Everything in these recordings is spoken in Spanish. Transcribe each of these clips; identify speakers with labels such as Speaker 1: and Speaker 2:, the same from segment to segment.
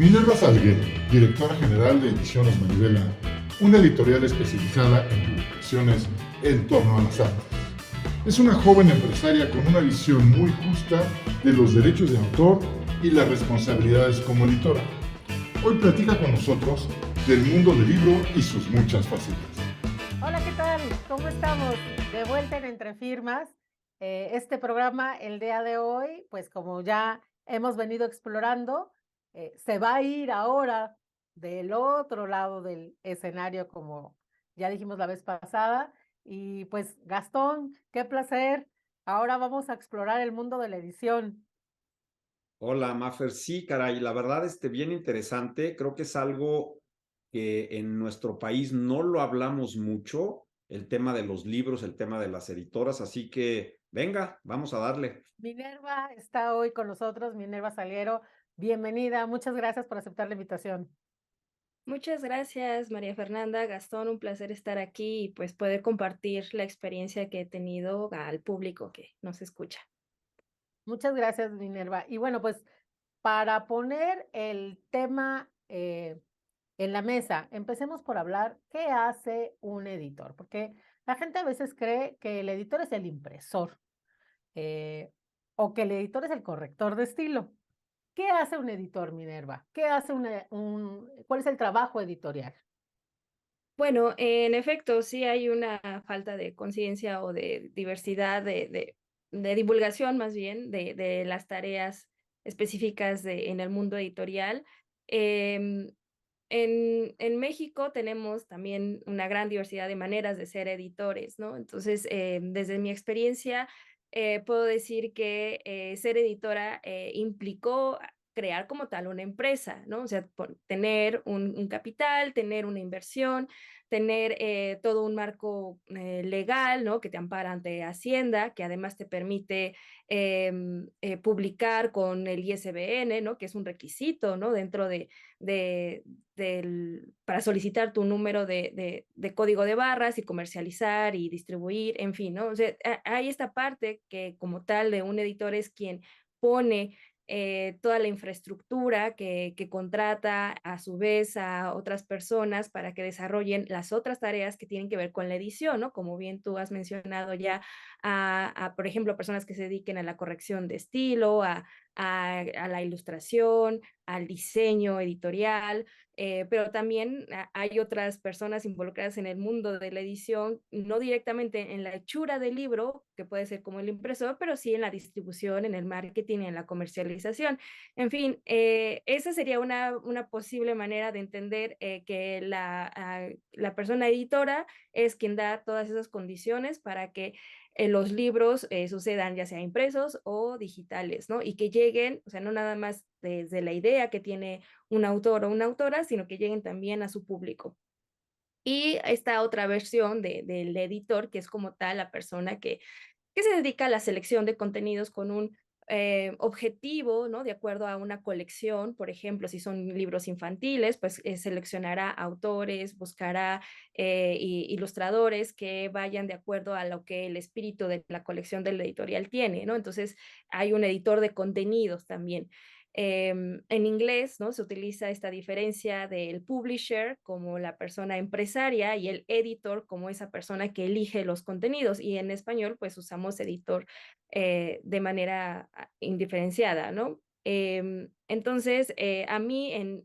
Speaker 1: Minerva Salguero, directora general de Ediciones Manivela, una editorial especializada en publicaciones en torno a las artes. Es una joven empresaria con una visión muy justa de los derechos de autor y las responsabilidades como editora. Hoy platica con nosotros del mundo del libro y sus muchas facetas.
Speaker 2: Hola, ¿qué tal? ¿Cómo estamos? De vuelta en Entre Firmas. Este programa, el día de hoy, pues como ya hemos venido explorando, se va a ir ahora del otro lado del escenario, como ya dijimos la vez pasada. Y pues, Gastón, qué placer. Ahora vamos a explorar el mundo de la edición.
Speaker 3: Hola, Mafer. Sí, caray, la verdad, bien interesante. Creo que es algo que en nuestro país no lo hablamos mucho, el tema de los libros, el tema de las editoras, así que venga, vamos a darle.
Speaker 2: Minerva está hoy con nosotros, Minerva Salguero. Bienvenida, muchas gracias por aceptar la invitación.
Speaker 4: Muchas gracias, María Fernanda, Gastón, un placer estar aquí y pues poder compartir la experiencia que he tenido al público que nos escucha.
Speaker 2: Muchas gracias, Minerva. Y bueno, pues para poner el tema en la mesa, empecemos por hablar qué hace un editor, porque la gente a veces cree que el editor es el impresor eh, o que el editor es el corrector de estilo. ¿Qué hace un editor, Minerva? ¿Qué hace cuál es el trabajo editorial?
Speaker 4: Bueno, en efecto, sí hay una falta de conciencia o de diversidad de divulgación más bien de las tareas específicas en el mundo editorial. Em, en México tenemos también una gran diversidad de maneras de ser editores, ¿no? Entonces, desde mi experiencia, puedo decir que ser editora implicó crear como tal una empresa, ¿no? O sea, tener un capital, tener una inversión, tener todo un marco legal, ¿no? Que te ampara ante Hacienda, que además te permite publicar con el ISBN, ¿no? Que es un requisito, ¿no? Dentro de, para solicitar tu número de código de barras y comercializar y distribuir, en fin, ¿no? O sea, hay esta parte que como tal de un editor es quien pone toda la infraestructura que contrata a su vez a otras personas para que desarrollen las otras tareas que tienen que ver con la edición, ¿no? Como bien tú has mencionado ya, por ejemplo, personas que se dediquen a la corrección de estilo, a la ilustración, al diseño editorial, pero también hay otras personas involucradas en el mundo de la edición, no directamente en la hechura del libro, que puede ser como el impresor, pero sí en la distribución, en el marketing, en la comercialización. En fin, esa sería una posible manera de entender que la persona editora es quien da todas esas condiciones para que los libros sucedan ya sea impresos o digitales, ¿no? Y que lleguen, o sea, no nada más desde la idea que tiene un autor o una autora, sino que lleguen también a su público. Y esta otra versión del editor, que es como tal la persona que se dedica a la selección de contenidos con un objetivo, ¿no? De acuerdo a una colección, por ejemplo, si son libros infantiles, pues seleccionará autores, buscará ilustradores que vayan de acuerdo a lo que el espíritu de la colección del editorial tiene, ¿no? Entonces, hay un editor de contenidos también. En inglés, ¿no? Se utiliza esta diferencia del publisher como la persona empresaria y el editor como esa persona que elige los contenidos. Y en español, pues usamos editor de manera indiferenciada, ¿no? Entonces, a mí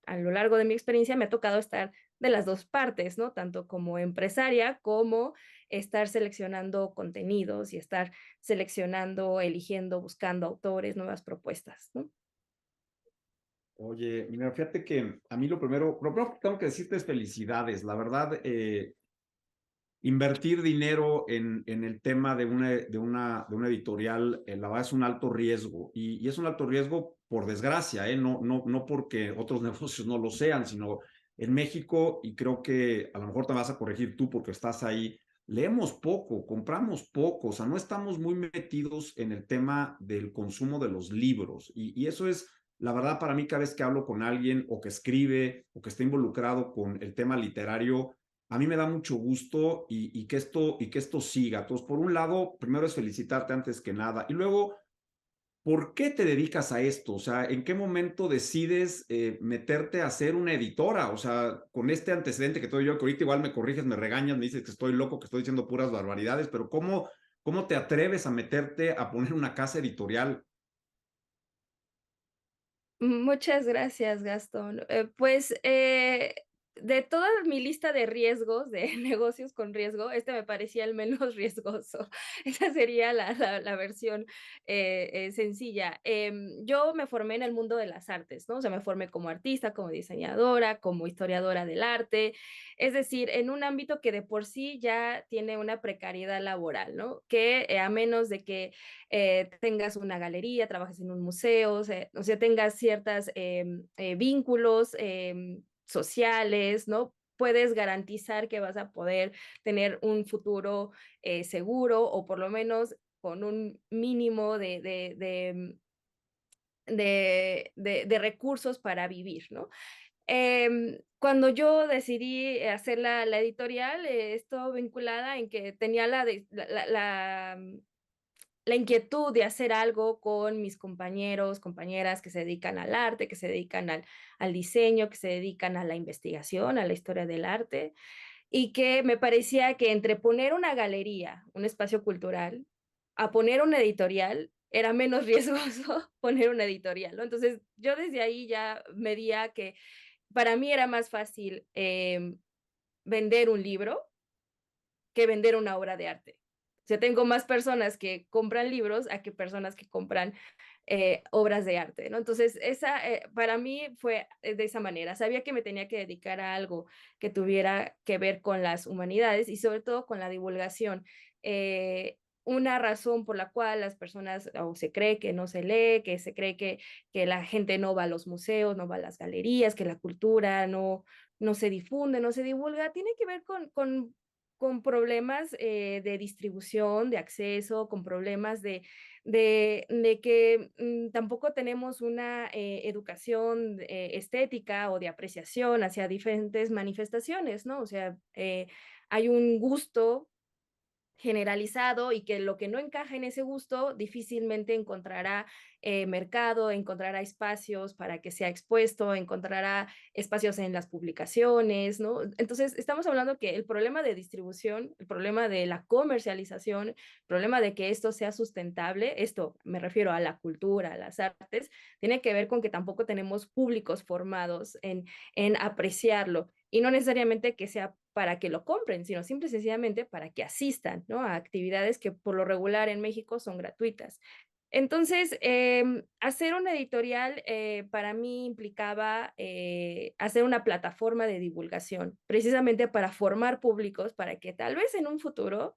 Speaker 4: a lo largo de mi experiencia me ha tocado estar de las dos partes, ¿no? Tanto como empresaria como estar seleccionando contenidos y estar seleccionando, eligiendo, buscando autores, nuevas propuestas, ¿no?
Speaker 3: Oye, mira, fíjate que a mí lo primero que tengo que decirte es felicidades. La verdad, invertir dinero en el tema de una editorial, la verdad es un alto riesgo y es un alto riesgo por desgracia, no porque otros negocios no lo sean, sino en México, y creo que a lo mejor te vas a corregir tú porque estás ahí, leemos poco, compramos poco, o sea, no estamos muy metidos en el tema del consumo de los libros y eso es, la verdad, para mí cada vez que hablo con alguien o que escribe o que está involucrado con el tema literario, a mí me da mucho gusto y que esto siga. Entonces, por un lado, primero es felicitarte antes que nada. Y luego, ¿Por qué te dedicas a esto? O sea, ¿en qué momento decides meterte a ser una editora? O sea, con este antecedente que tuve yo, que ahorita igual me corriges, me regañas, me dices que estoy loco, que estoy diciendo puras barbaridades, pero ¿cómo te atreves a meterte a poner una casa editorial?
Speaker 4: Muchas gracias, Gastón. De toda mi lista de riesgos, de negocios con riesgo, este me parecía el menos riesgoso. Esa sería la versión sencilla. Yo me formé en el mundo de las artes, ¿no? O sea, me formé como artista, como diseñadora, como historiadora del arte, es decir, en un ámbito que de por sí ya tiene una precariedad laboral, ¿no? Que a menos de que tengas una galería, trabajes en un museo, o sea tengas ciertos vínculos sociales, ¿no? Puedes garantizar que vas a poder tener un futuro seguro o por lo menos con un mínimo de recursos para vivir, ¿no? Cuando yo decidí hacer la editorial, esto vinculada en que tenía la inquietud de hacer algo con mis compañeros, compañeras que se dedican al arte, que se dedican al diseño, que se dedican a la investigación, a la historia del arte, y que me parecía que entre poner una galería, un espacio cultural, a poner una editorial, era menos riesgoso poner una editorial, ¿no? Entonces, yo desde ahí ya medía que para mí era más fácil vender un libro que vender una obra de arte. O sea, tengo más personas que compran libros a que personas que compran obras de arte, ¿no? Entonces, para mí fue de esa manera. Sabía que me tenía que dedicar a algo que tuviera que ver con las humanidades y sobre todo con la divulgación. Una razón por la cual las personas o se cree que no se lee, que se cree que la gente no va a los museos, no va a las galerías, que la cultura no se difunde, no se divulga, tiene que ver con problemas de distribución, de acceso, con problemas de que tampoco tenemos una educación estética o de apreciación hacia diferentes manifestaciones, ¿no? O sea, hay un gusto generalizado y que lo que no encaja en ese gusto difícilmente encontrará mercado, encontrará espacios para que sea expuesto, encontrará espacios en las publicaciones, ¿no? Entonces, estamos hablando que el problema de distribución, el problema de la comercialización, el problema de que esto sea sustentable, esto me refiero a la cultura, a las artes, tiene que ver con que tampoco tenemos públicos formados en apreciarlo y no necesariamente que sea para que lo compren, sino simple y sencillamente para que asistan, ¿no? A actividades que por lo regular en México son gratuitas. Entonces, hacer una editorial para mí implicaba hacer una plataforma de divulgación, precisamente para formar públicos, para que tal vez en un futuro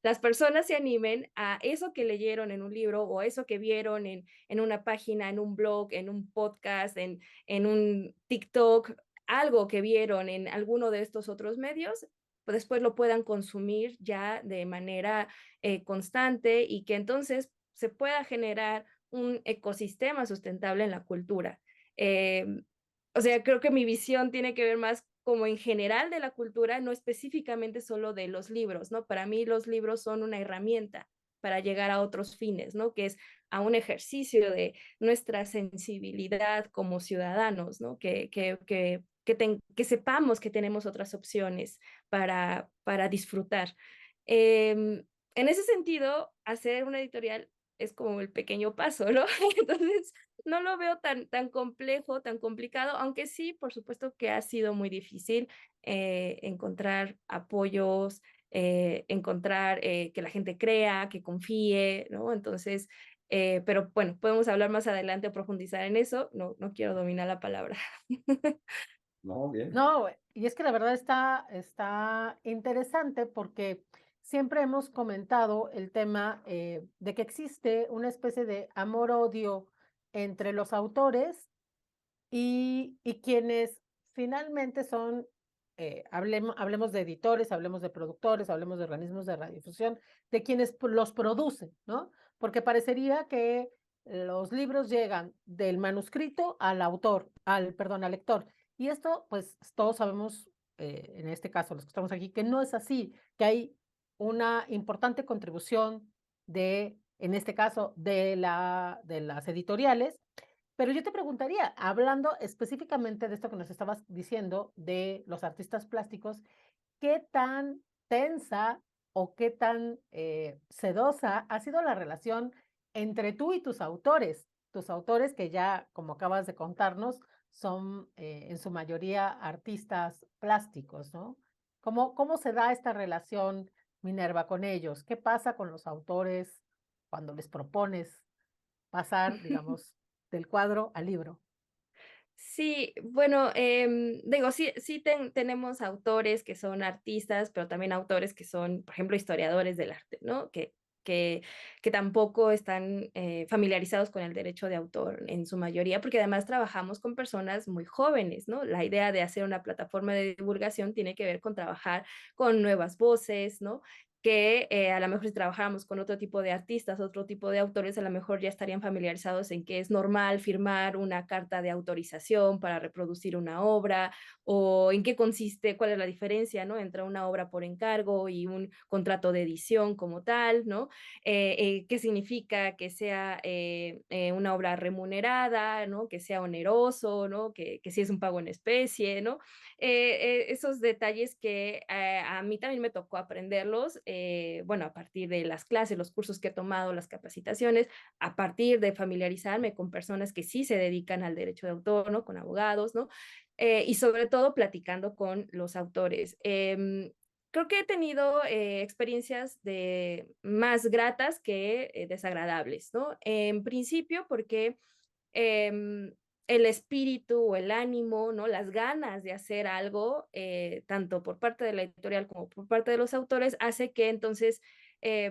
Speaker 4: las personas se animen a eso que leyeron en un libro o eso que vieron en una página, en un blog, en un podcast, en un TikTok, algo que vieron en alguno de estos otros medios, pues después lo puedan consumir ya de manera constante y que entonces se pueda generar un ecosistema sustentable en la cultura. Eh, o sea, creo que mi visión tiene que ver más como en general de la cultura, no específicamente solo de los libros, ¿no? Para mí los libros son una herramienta para llegar a otros fines, ¿no? Que es a un ejercicio de nuestra sensibilidad como ciudadanos, ¿no? Que sepamos que tenemos otras opciones para disfrutar. En ese sentido, hacer una editorial es como el pequeño paso, ¿no? Entonces, no lo veo tan complejo, tan complicado, aunque sí, por supuesto que ha sido muy difícil encontrar apoyos, encontrar que la gente crea, que confíe, ¿no? Entonces, pero bueno, podemos hablar más adelante o profundizar en eso. No quiero dominar la palabra.
Speaker 3: No, bien.
Speaker 2: No, y es que la verdad está interesante porque siempre hemos comentado el tema de que existe una especie de amor-odio entre los autores y quienes finalmente son, hablemos de editores, hablemos de productores, hablemos de organismos de radiodifusión, de quienes los producen, ¿no? Porque parecería que los libros llegan del manuscrito al autor, perdón, al lector. Y esto, pues todos sabemos, en este caso, los que estamos aquí, que no es así, que hay una importante contribución de en este caso de las editoriales. Pero yo te preguntaría, hablando específicamente de esto que nos estabas diciendo de los artistas plásticos, ¿qué tan tensa o qué tan sedosa ha sido la relación entre tú y tus autores? Tus autores que ya, como acabas de contarnos, son en su mayoría artistas plásticos, ¿no? ¿Cómo se da esta relación, Minerva, con ellos? ¿Qué pasa con los autores cuando les propones pasar, digamos, del cuadro al libro?
Speaker 4: Sí, bueno, digo, sí tenemos autores que son artistas, pero también autores que son, por ejemplo, historiadores del arte, ¿no? Que, que tampoco están familiarizados con el derecho de autor en su mayoría, porque además trabajamos con personas muy jóvenes, ¿no? La idea de hacer una plataforma de divulgación tiene que ver con trabajar con nuevas voces, ¿no? Que a lo mejor si trabajáramos con otro tipo de artistas, otro tipo de autores, a lo mejor ya estarían familiarizados en que es normal firmar una carta de autorización para reproducir una obra, o en qué consiste, cuál es la diferencia, ¿no? Entre una obra por encargo y un contrato de edición como tal, ¿no? ¿Qué significa que sea una obra remunerada, ¿no? Que sea oneroso, ¿no? Que si es un pago en especie, ¿no? Esos detalles que a mí también me tocó aprenderlos, bueno, a partir de las clases, los cursos que he tomado, las capacitaciones, a partir de familiarizarme con personas que sí se dedican al derecho de autor, ¿no? Con abogados, ¿no? Y sobre todo platicando con los autores. Creo que he tenido experiencias más gratas que desagradables, ¿no? En principio porque el espíritu o el ánimo, ¿no? Las ganas de hacer algo, tanto por parte de la editorial como por parte de los autores, hace que entonces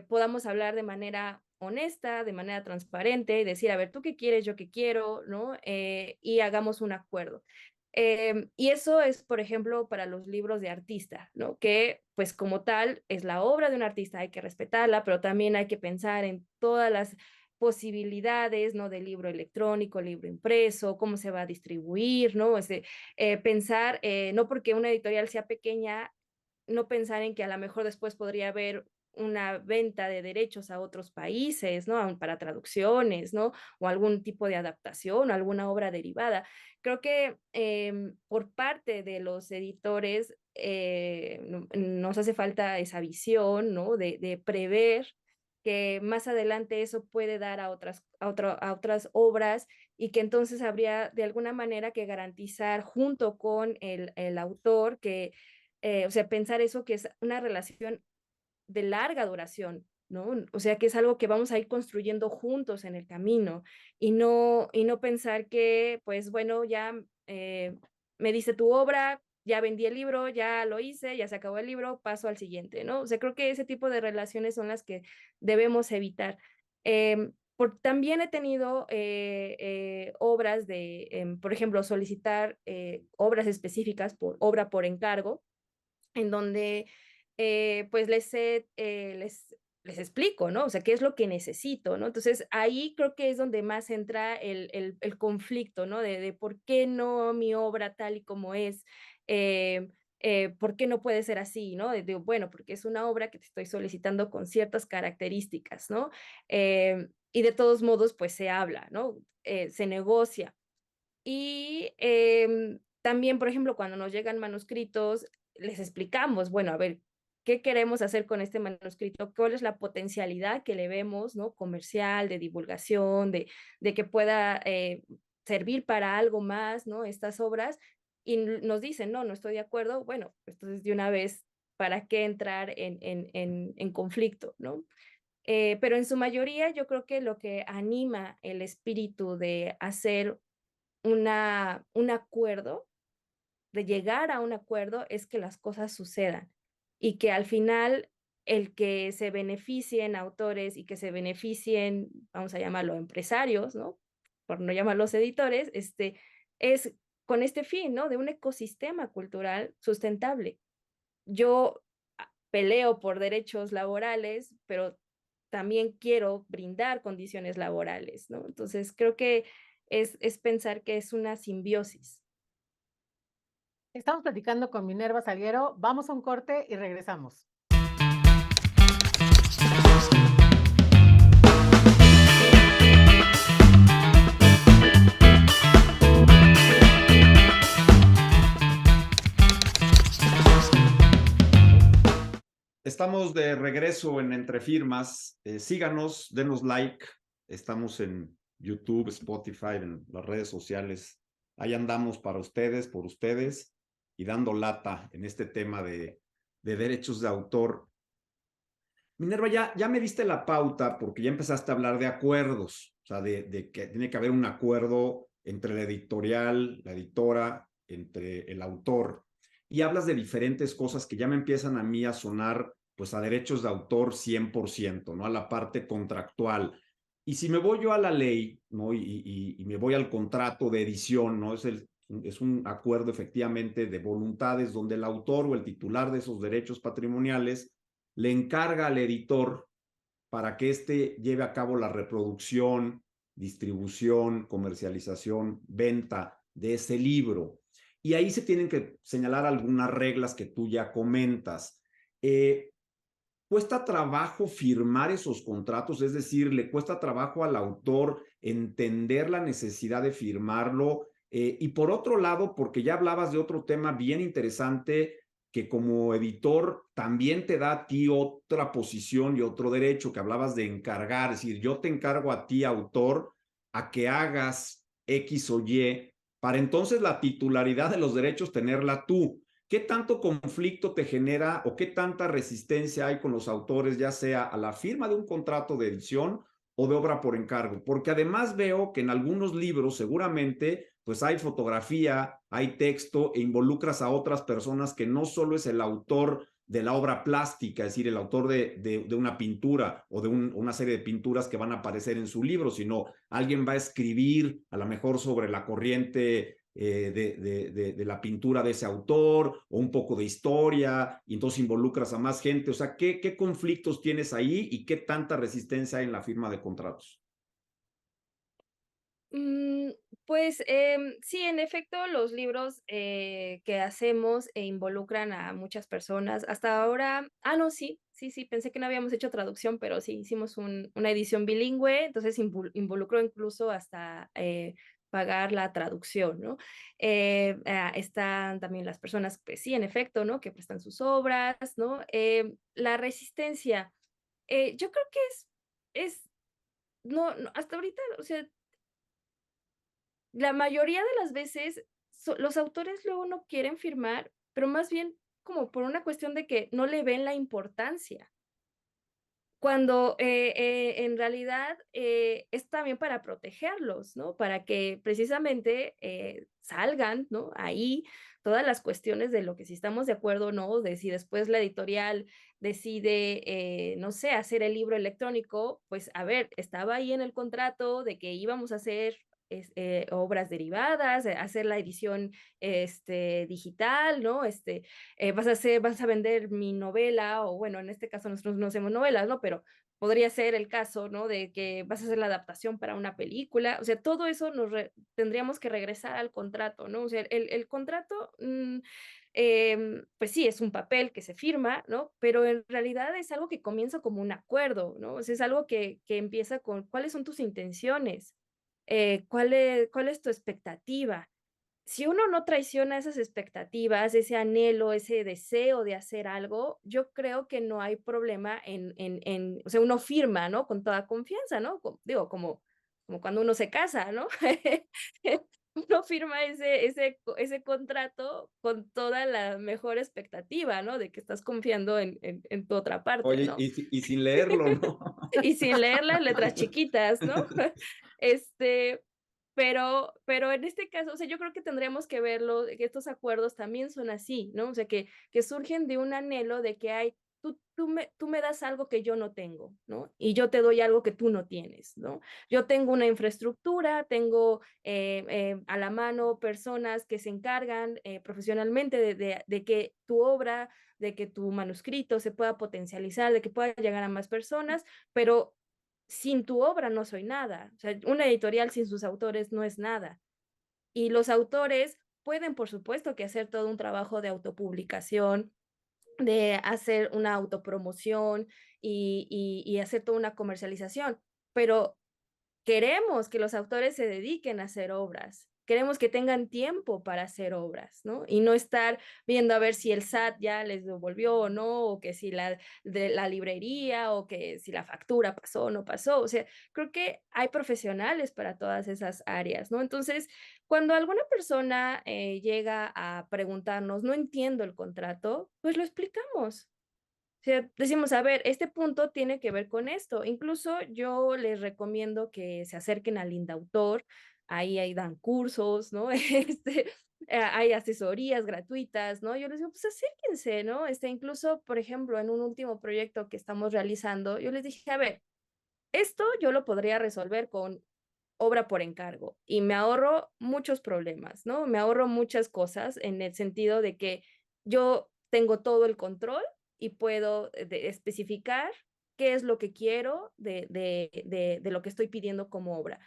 Speaker 4: podamos hablar de manera honesta, de manera transparente y decir, a ver, ¿tú qué quieres? Yo qué quiero, ¿no? Y hagamos un acuerdo. Y eso es, por ejemplo, para los libros de artista, ¿no? Que pues como tal es la obra de un artista, hay que respetarla, pero también hay que pensar en todas las posibilidades, ¿no? De libro electrónico, libro impreso, cómo se va a distribuir, ¿no? Pensar, no porque una editorial sea pequeña, no pensar en que a lo mejor después podría haber una venta de derechos a otros países, ¿no? Para traducciones, ¿no? O algún tipo de adaptación, alguna obra derivada. Creo que por parte de los editores nos hace falta esa visión, ¿no? De prever que más adelante eso puede dar a otras obras y que entonces habría de alguna manera que garantizar junto con el autor que, o sea, pensar eso que es una relación de larga duración, ¿no? O sea, que es algo que vamos a ir construyendo juntos en el camino y no pensar que, pues bueno, ya me dice tu obra, ya vendí el libro, ya lo hice, ya se acabó el libro, paso al siguiente, ¿no? O sea, creo que ese tipo de relaciones son las que debemos evitar. También he tenido obras por ejemplo, solicitar obras específicas por obra por encargo, en donde pues les explico, ¿no? O sea, qué es lo que necesito, ¿no? Entonces, ahí creo que es donde más entra el conflicto, ¿no? De por qué no mi obra tal y como es, por qué no puede ser así, ¿no? Bueno, porque es una obra que te estoy solicitando con ciertas características, ¿no? Y de todos modos, pues se habla, ¿no? Se negocia. Y también, por ejemplo, cuando nos llegan manuscritos, les explicamos, bueno, a ver, ¿qué queremos hacer con este manuscrito? ¿Cuál es la potencialidad que le vemos, ¿no? Comercial, de divulgación, de que pueda servir para algo más, ¿no? Estas obras. Y nos dicen, no, no estoy de acuerdo. Bueno, entonces de una vez, ¿para qué entrar en conflicto, ¿no? Pero en su mayoría yo creo que lo que anima el espíritu de hacer un acuerdo, de llegar a un acuerdo, es que las cosas sucedan y que al final el que se beneficien autores y que se beneficien, vamos a llamarlo empresarios, ¿no? Por no llamarlos editores, es con este fin, ¿no? De un ecosistema cultural sustentable. Yo peleo por derechos laborales, pero también quiero brindar condiciones laborales, ¿no? Entonces, creo que es pensar que es una simbiosis.
Speaker 2: Estamos platicando con Minerva Salguero. Vamos a un corte y regresamos.
Speaker 3: estamos de regreso en Entre Firmas. Síganos, denos like. Estamos en YouTube, Spotify, en las redes sociales. Ahí andamos para ustedes, por ustedes, y dando lata en este tema de derechos de autor. Minerva, ya me diste la pauta porque ya empezaste a hablar de acuerdos, o sea, de que tiene que haber un acuerdo entre la editorial, la editora, entre el autor, y hablas de diferentes cosas que ya me empiezan a mí a sonar pues a derechos de autor 100%, ¿no? A la parte contractual. Y si me voy yo a la ley, ¿no? Y me voy al contrato de edición, ¿no? Es un acuerdo efectivamente de voluntades donde el autor o el titular de esos derechos patrimoniales le encarga al editor para que éste lleve a cabo la reproducción, distribución, comercialización, venta de ese libro. Y ahí se tienen que señalar algunas reglas que tú ya comentas. ¿Cuesta trabajo firmar esos contratos? Es decir, ¿le cuesta trabajo al autor entender la necesidad de firmarlo? Y por otro lado, porque ya hablabas de otro tema bien interesante que como editor también te da a ti otra posición y otro derecho, que hablabas de encargar, es decir, yo te encargo a ti, autor, a que hagas X o Y, para entonces la titularidad de los derechos tenerla tú. ¿Qué tanto conflicto te genera o qué tanta resistencia hay con los autores, ya sea a la firma de un contrato de edición o de obra por encargo? Porque además veo que en algunos libros seguramente pues hay fotografía, hay texto e involucras a otras personas que no solo es el autor de la obra plástica, es decir, el autor de una pintura o de una serie de pinturas que van a aparecer en su libro, sino alguien va a escribir a lo mejor sobre la corriente de la pintura de ese autor o un poco de historia, y entonces involucras a más gente. O sea, ¿qué conflictos tienes ahí y qué tanta resistencia hay en la firma de contratos?
Speaker 4: Pues sí, en efecto, los libros que hacemos involucran a muchas personas. Hasta ahora, no, sí, pensé que no habíamos hecho traducción, pero sí, hicimos una edición bilingüe, entonces involucró incluso hasta pagar la traducción, ¿no? Están también las personas, pues sí, en efecto, ¿no? Que prestan sus obras, ¿no? La resistencia, yo creo que no, hasta ahorita, o sea, la mayoría de las veces los autores luego no quieren firmar, pero más bien como por una cuestión de que no le ven la importancia, cuando en realidad es también para protegerlos, ¿no? Para que precisamente salgan, ¿no? Ahí todas las cuestiones de lo que si estamos de acuerdo o no, de si después la editorial decide, no sé, hacer el libro electrónico, pues a ver, estaba ahí en el contrato de que íbamos a hacer obras derivadas, hacer la edición digital, ¿no? Vas a vender mi novela, o bueno, en este caso nosotros no hacemos novelas, ¿no? Pero podría ser el caso, ¿no? De que vas a hacer la adaptación para una película, o sea, todo eso tendríamos que regresar al contrato, ¿no? O sea, el contrato, pues sí, es un papel que se firma, ¿no? Pero en realidad es algo que comienza como un acuerdo, ¿no? O sea, es algo que empieza con cuáles son tus intenciones, cuál es tu expectativa. Si uno no traiciona esas expectativas, ese anhelo, ese deseo de hacer algo, yo creo que no hay problema o sea, uno firma, ¿no? Con toda confianza, ¿no? Digo, como cuando uno se casa, ¿no? Uno firma ese contrato con toda la mejor expectativa, ¿no? De que estás confiando en tu otra parte,
Speaker 3: Oye,
Speaker 4: ¿no?
Speaker 3: y sin leerlo, ¿no?
Speaker 4: Y sin leer las letras chiquitas, ¿no? Este, pero en este caso, o sea, yo creo que tendríamos que verlo, que estos acuerdos también son así, ¿no? O sea, que surgen de un anhelo de que hay, tú me das algo que yo no tengo, ¿no? Y yo te doy algo que tú no tienes, ¿no? Yo tengo una infraestructura, tengo a la mano personas que se encargan profesionalmente de que tu obra, de que tu manuscrito se pueda potencializar, de que pueda llegar a más personas, pero sin tu obra no soy nada. O sea, una editorial sin sus autores no es nada. Y los autores pueden, por supuesto, que hacer todo un trabajo de autopublicación, de hacer una autopromoción y hacer toda una comercialización, pero queremos que los autores se dediquen a hacer obras. queremos que tengan tiempo para hacer obras, ¿no? Y no estar viendo a ver si el SAT ya les devolvió o no, o que si de la librería, o que si la factura pasó o no pasó. O sea, creo que hay profesionales para todas esas áreas, ¿no? Entonces, cuando alguna persona llega a preguntarnos, no entiendo el contrato, pues lo explicamos. O sea, decimos, a ver, este punto tiene que ver con esto. Incluso yo les recomiendo que se acerquen al Indautor, ahí dan cursos, ¿no? Hay asesorías gratuitas, ¿no? Yo les digo, pues acérquense, ¿no? Incluso, por ejemplo, en un último proyecto que estamos realizando, yo les dije, a ver, esto yo lo podría resolver con obra por encargo y me ahorro muchos problemas, ¿no? Me ahorro muchas cosas en el sentido de que yo tengo todo el control y puedo especificar qué es lo que quiero de lo que estoy pidiendo como obra.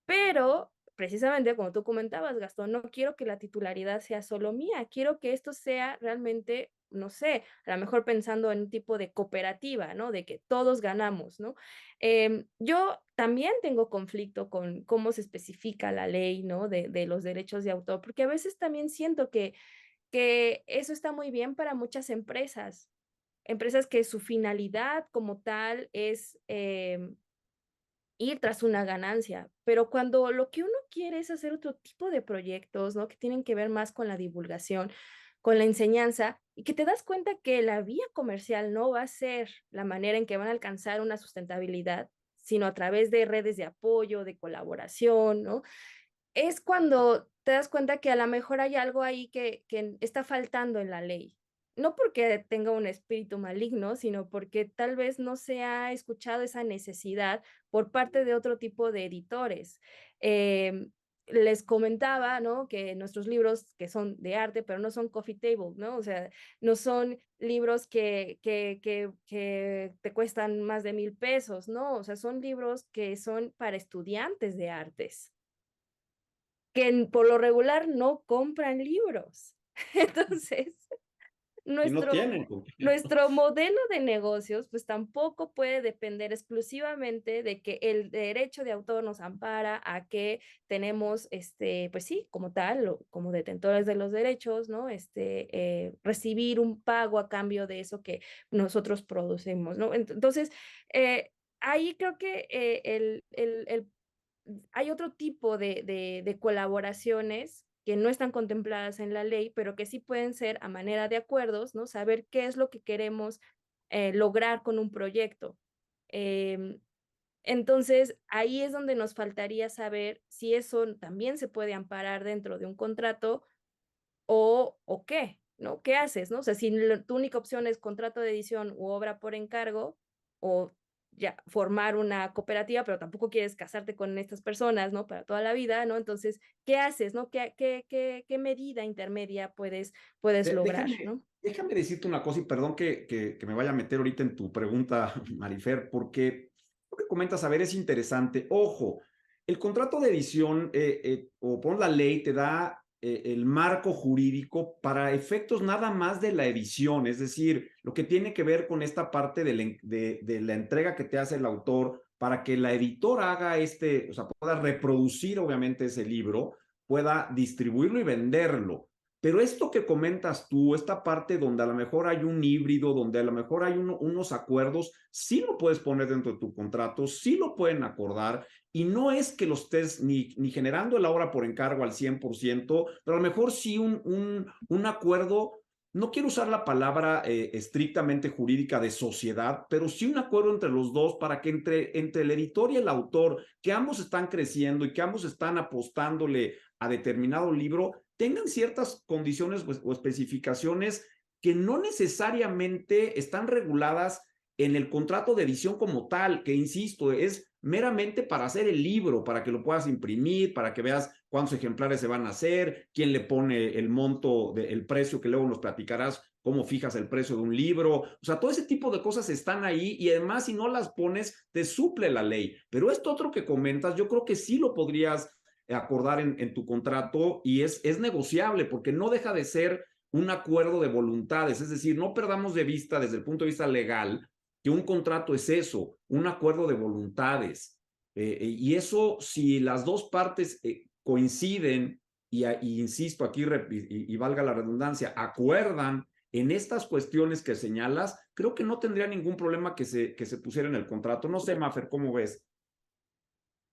Speaker 4: Pero precisamente como tú comentabas, Gastón, no quiero que la titularidad sea solo mía, quiero que esto sea realmente, no sé, a lo mejor pensando en un tipo de cooperativa, ¿no? De que todos ganamos, ¿no? Yo también tengo conflicto con cómo se especifica la ley, ¿no? De los derechos de autor, porque a veces también siento que eso está muy bien para muchas empresas que su finalidad como tal es ir tras una ganancia, pero cuando lo que uno quiere es hacer otro tipo de proyectos, ¿no? Que tienen que ver más con la divulgación, con la enseñanza, y que te das cuenta que la vía comercial no va a ser la manera en que van a alcanzar una sustentabilidad, sino a través de redes de apoyo, de colaboración, ¿no? Es cuando te das cuenta que a lo mejor hay algo ahí que está faltando en la ley. No porque tenga un espíritu maligno, sino porque tal vez no se ha escuchado esa necesidad por parte de otro tipo de editores. Em, Les comentaba, ¿no? Que nuestros libros que son de arte, pero no son coffee table, ¿no? O sea, no son libros que te cuestan más de 1,000 pesos, ¿no? O sea, son libros que son para estudiantes de artes que por lo regular no compran libros. Entonces,
Speaker 3: Y no
Speaker 4: nuestro,
Speaker 3: tienen con qué.
Speaker 4: nuestro modelo de negocios pues tampoco puede depender exclusivamente de que el derecho de autor nos ampara a que tenemos, pues sí, como tal, como detentores de los derechos, ¿no? Recibir un pago a cambio de eso que nosotros producimos, ¿no? Entonces, ahí creo que hay otro tipo de colaboraciones que no están contempladas en la ley, pero que sí pueden ser a manera de acuerdos, ¿no? Saber qué es lo que queremos lograr con un proyecto. Em, entonces, ahí es donde nos faltaría saber si eso también se puede amparar dentro de un contrato o qué, ¿no? ¿Qué haces, no? O sea, si tu única opción es contrato de edición u obra por encargo, o ya formar una cooperativa, pero tampoco quieres casarte con estas personas, ¿no? Para toda la vida, ¿no? Entonces, ¿qué haces, no? ¿Qué medida intermedia puedes lograr,
Speaker 3: Déjame,
Speaker 4: ¿no?
Speaker 3: déjame decirte una cosa y perdón que me vaya a meter ahorita en tu pregunta, Marifer, porque lo que comentas, a ver, es interesante. Ojo, el contrato de edición o por la ley te da el marco jurídico para efectos nada más de la edición, es decir, lo que tiene que ver con esta parte de la entrega que te hace el autor para que la editora haga o sea, pueda reproducir obviamente ese libro, pueda distribuirlo y venderlo. Pero esto que comentas tú, esta parte donde a lo mejor hay un híbrido, donde a lo mejor hay unos acuerdos, sí lo puedes poner dentro de tu contrato, sí lo pueden acordar, y no es que lo estés ni generando la obra por encargo al 100%, pero a lo mejor sí un acuerdo, no quiero usar la palabra estrictamente jurídica de sociedad, pero sí un acuerdo entre los dos para que entre el editor y el autor, que ambos están creciendo y que ambos están apostándole a determinado libro, tengan ciertas condiciones o especificaciones que no necesariamente están reguladas en el contrato de edición como tal, que insisto, es meramente para hacer el libro, para que lo puedas imprimir, para que veas cuántos ejemplares se van a hacer, quién le pone el monto, el precio, que luego nos platicarás cómo fijas el precio de un libro. O sea, todo ese tipo de cosas están ahí y además si no las pones, te suple la ley. Pero esto otro que comentas, yo creo que sí lo podrías acordar en tu contrato y es negociable porque no deja de ser un acuerdo de voluntades, es decir, no perdamos de vista desde el punto de vista legal que un contrato es eso, un acuerdo de voluntades. Y eso, si las dos partes coinciden y insisto aquí, y valga la redundancia, acuerdan en estas cuestiones que señalas, creo que no tendría ningún problema que se pusiera en el contrato. No sé, Mafer, ¿cómo ves?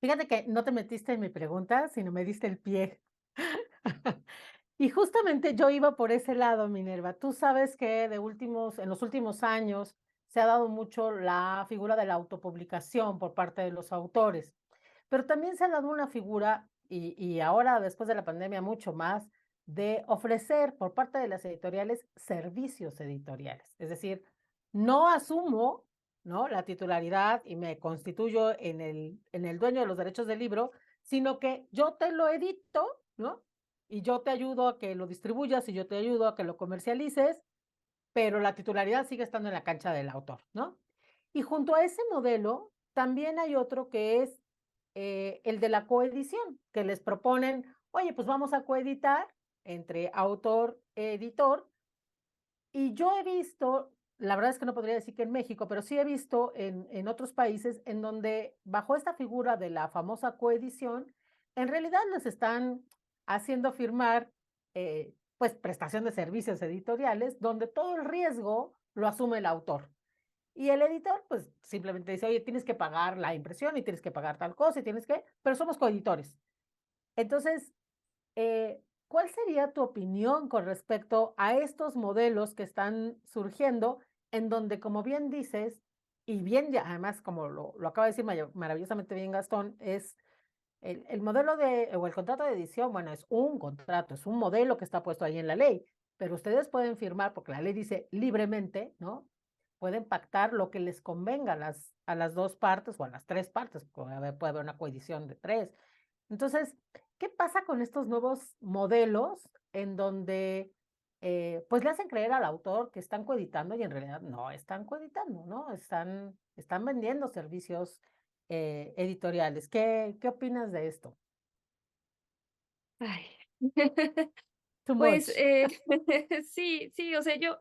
Speaker 2: Fíjate que no te metiste en mi pregunta, sino me diste el pie. Y justamente yo iba por ese lado, Minerva. Tú sabes que en los últimos años se ha dado mucho la figura de la autopublicación por parte de los autores, pero también se ha dado una figura, y ahora después de la pandemia mucho más, de ofrecer por parte de las editoriales servicios editoriales. Es decir, no asumo, ¿no?, la titularidad y me constituyo en el dueño de los derechos del libro, sino que yo te lo edito, ¿no? Y yo te ayudo a que lo distribuyas y yo te ayudo a que lo comercialices, pero la titularidad sigue estando en la cancha del autor, ¿no? Y junto a ese modelo, también hay otro que es el de la coedición, que les proponen, oye, pues vamos a coeditar entre autor e editor. Y yo he visto, la verdad es que no podría decir que en México, pero sí he visto en otros países en donde bajo esta figura de la famosa coedición, en realidad les están haciendo firmar pues prestación de servicios editoriales donde todo el riesgo lo asume el autor. Y el editor pues simplemente dice, oye, tienes que pagar la impresión y tienes que pagar tal cosa y tienes que, pero somos coeditores. Entonces, ¿cuál sería tu opinión con respecto a estos modelos que están surgiendo, en donde, como bien dices, y bien, ya, además, como lo acaba de decir maravillosamente bien Gastón, es el modelo o el contrato de edición, bueno, es un contrato, es un modelo que está puesto ahí en la ley, pero ustedes pueden firmar, porque la ley dice libremente, ¿no? Pueden pactar lo que les convenga a las dos partes o a las tres partes, puede haber una coedición de tres. Entonces, ¿qué pasa con estos nuevos modelos en donde pues le hacen creer al autor que están coeditando y en realidad no están coeditando, ¿no? Están vendiendo servicios editoriales. ¿Qué opinas de esto?
Speaker 4: Ay.
Speaker 2: Too
Speaker 4: Pues
Speaker 2: much.
Speaker 4: sí, sí, o sea, yo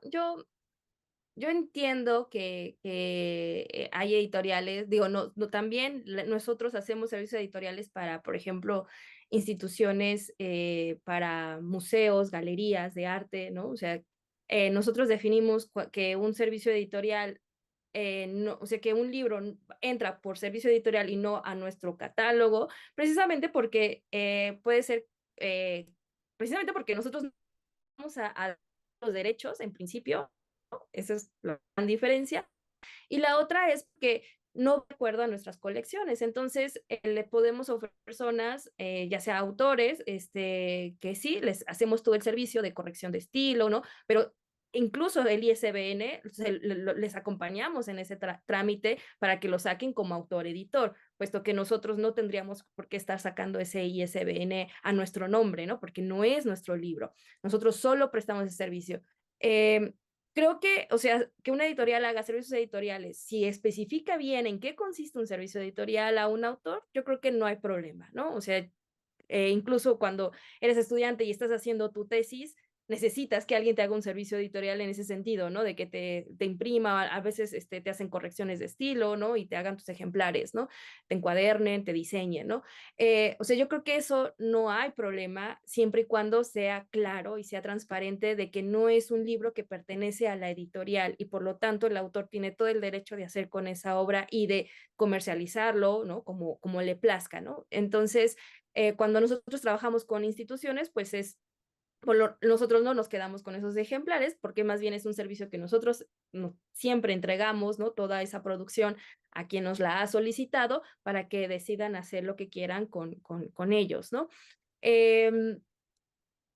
Speaker 4: entiendo que hay editoriales, digo, no también nosotros hacemos servicios editoriales para, por ejemplo, instituciones, para museos, galerías de arte, ¿no? O sea, nosotros definimos que un servicio editorial, no, o sea, que un libro entra por servicio editorial y no a nuestro catálogo, precisamente porque puede ser, eh, precisamente porque nosotros vamos a los derechos en principio, ¿no? Esa es la gran diferencia. Y la otra es que no de acuerdo a nuestras colecciones. Entonces, le podemos ofrecer personas, ya sea autores, que sí, les hacemos todo el servicio de corrección de estilo, ¿no? Pero incluso el ISBN, les acompañamos en ese trámite para que lo saquen como autor-editor, puesto que nosotros no tendríamos por qué estar sacando ese ISBN a nuestro nombre, ¿no? Porque no es nuestro libro. Nosotros solo prestamos ese servicio. Creo que, o sea, que una editorial haga servicios editoriales, si especifica bien en qué consiste un servicio editorial a un autor, yo creo que no hay problema, ¿no? O sea, incluso cuando eres estudiante y estás haciendo tu tesis, necesitas que alguien te haga un servicio editorial en ese sentido, ¿no? De que te imprima, a veces te hacen correcciones de estilo, ¿no? Y te hagan tus ejemplares, ¿no? Te encuadernen, te diseñen, ¿no? O sea, yo creo que eso no hay problema siempre y cuando sea claro y sea transparente de que no es un libro que pertenece a la editorial y por lo tanto el autor tiene todo el derecho de hacer con esa obra y de comercializarlo, ¿no? Como le plazca, ¿no? Entonces, cuando nosotros trabajamos con instituciones, pues nosotros no nos quedamos con esos ejemplares porque más bien es un servicio que nosotros siempre entregamos, ¿no? Toda esa producción a quien nos la ha solicitado para que decidan hacer lo que quieran con ellos, ¿no? Eh,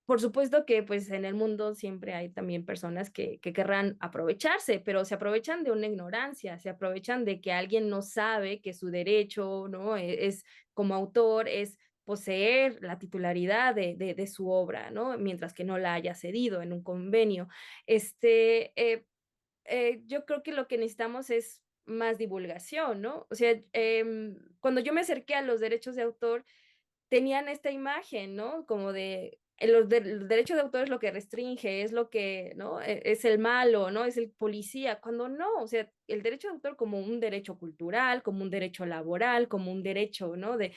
Speaker 4: por supuesto que pues en el mundo siempre hay también personas que querrán aprovecharse, pero se aprovechan de una ignorancia, se aprovechan de que alguien no sabe que su derecho, ¿no? Es como autor, es poseer la titularidad de su obra, ¿no? Mientras que no la haya cedido en un convenio. Yo creo que lo que necesitamos es más divulgación, ¿no? O sea, cuando yo me acerqué a los derechos de autor, tenían esta imagen, ¿no? Como de el derecho de autor es lo que restringe, es lo que, ¿no? Es el malo, ¿no? Es el policía, cuando no, o sea, el derecho de autor como un derecho cultural, como un derecho laboral, como un derecho, ¿no? De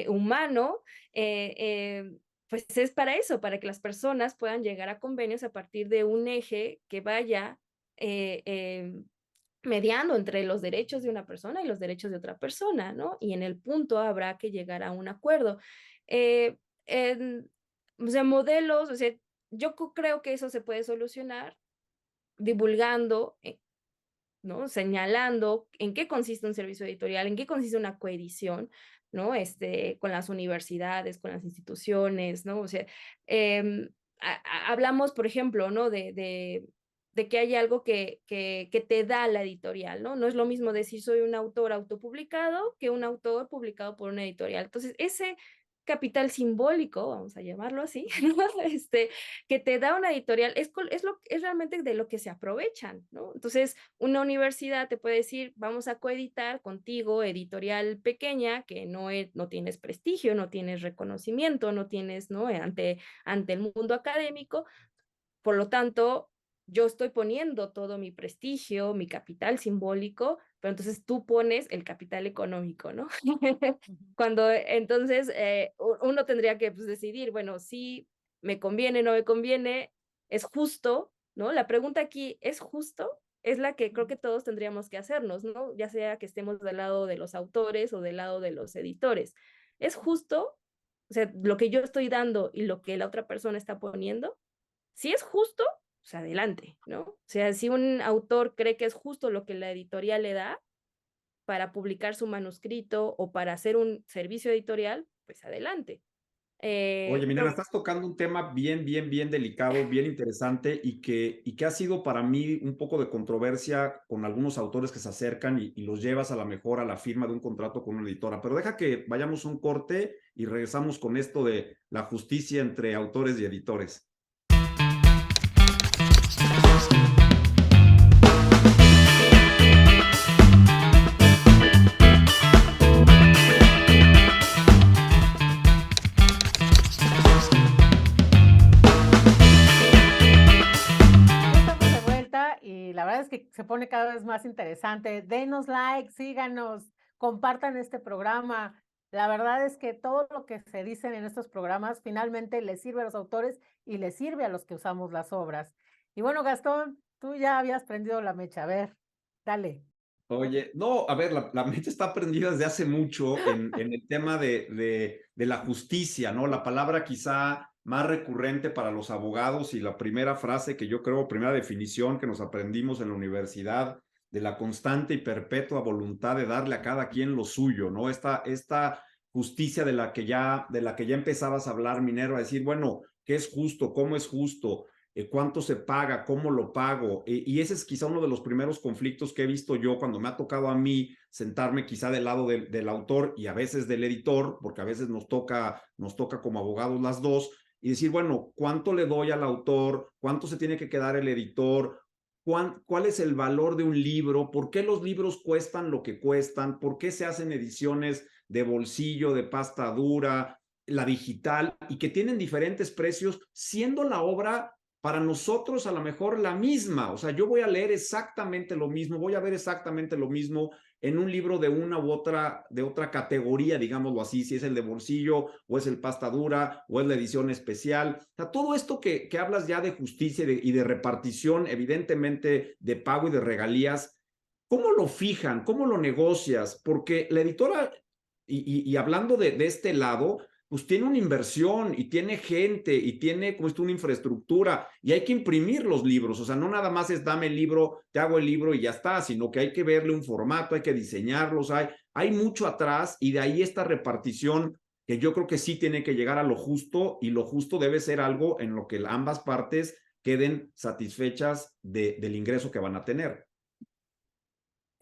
Speaker 4: humano, eh, eh, pues es para eso, para que las personas puedan llegar a convenios a partir de un eje que vaya eh, eh, mediando entre los derechos de una persona y los derechos de otra persona, ¿no? Y en el punto habrá que llegar a un acuerdo. Eh, en, o sea, modelos, o sea, yo creo que eso se puede solucionar divulgando, ¿no? Señalando en qué consiste un servicio editorial, en qué consiste una coedición, ¿no? Con las universidades, con las instituciones, ¿no? O sea, hablamos, por ejemplo, ¿no? De que hay algo que te da la editorial, ¿no? No es lo mismo decir soy un autor autopublicado que un autor publicado por una editorial. Entonces, ese capital simbólico, vamos a llamarlo así, ¿no? Que te da una editorial, es realmente de lo que se aprovechan, ¿no? Entonces, una universidad te puede decir, vamos a coeditar contigo editorial pequeña, que no tienes prestigio, no tienes reconocimiento, no tienes, ¿no? Ante el mundo académico, por lo tanto, yo estoy poniendo todo mi prestigio, mi capital simbólico, pero entonces tú pones el capital económico, ¿no? Cuando entonces uno tendría que pues, decidir, bueno, si me conviene, no me conviene, es justo, ¿no? La pregunta aquí, ¿es justo? Es la que creo que todos tendríamos que hacernos, ¿no? Ya sea que estemos del lado de los autores o del lado de los editores. ¿Es justo? O sea, lo que yo estoy dando y lo que la otra persona está poniendo, si es justo, pues adelante, ¿no? O sea, si un autor cree que es justo lo que la editorial le da para publicar su manuscrito o para hacer un servicio editorial, pues adelante.
Speaker 3: Oye, Minerva, estás tocando un tema bien delicado, bien interesante y que ha sido para mí un poco de controversia con algunos autores que se acercan y los llevas a la mejor a la firma de un contrato con una editora. Pero deja que vayamos a un corte y regresamos con esto de la justicia entre autores y editores.
Speaker 2: Y la verdad es que se pone cada vez más interesante. Denos like, síganos, compartan este programa. La verdad es que todo lo que se dicen en estos programas finalmente les sirve a los autores y les sirve a los que usamos las obras. Y bueno, Gastón, tú ya habías prendido la mecha. A ver, dale.
Speaker 3: Oye, no, a ver, la mecha está prendida desde hace mucho en el tema de la justicia, ¿no? La palabra quizá más recurrente para los abogados y la primera frase que yo creo, primera definición que nos aprendimos en la universidad, de la constante y perpetua voluntad de darle a cada quien lo suyo, ¿no? Esta justicia de la que ya empezabas a hablar, Minerva, a decir, bueno, ¿qué es justo? ¿Cómo es justo? ¿Cuánto se paga? ¿Cómo lo pago? Y ese es quizá uno de los primeros conflictos que he visto yo cuando me ha tocado a mí sentarme quizá del lado del autor y a veces del editor, porque a veces nos toca como abogados las dos, y decir, bueno, ¿cuánto le doy al autor? ¿Cuánto se tiene que quedar el editor? ¿Cuál es el valor de un libro? ¿Por qué los libros cuestan lo que cuestan? ¿Por qué se hacen ediciones de bolsillo, de pasta dura, la digital, y que tienen diferentes precios, siendo la obra para nosotros a lo mejor la misma? O sea, yo voy a leer exactamente lo mismo, voy a ver exactamente lo mismo en un libro de una u otra, de otra categoría, digámoslo así, si es el de bolsillo, o es el pasta dura, o es la edición especial. O sea, todo esto que hablas ya de justicia y de repartición, evidentemente de pago y de regalías, ¿cómo lo fijan? ¿Cómo lo negocias? Porque la editora, y hablando de este lado, pues tiene una inversión y tiene gente y tiene como esto una infraestructura y hay que imprimir los libros. O sea, no nada más es dame el libro, te hago el libro y ya está, sino que hay que verle un formato, hay que diseñarlos, hay mucho atrás, y de ahí esta repartición que yo creo que sí tiene que llegar a lo justo, y lo justo debe ser algo en lo que ambas partes queden satisfechas del ingreso que van a tener.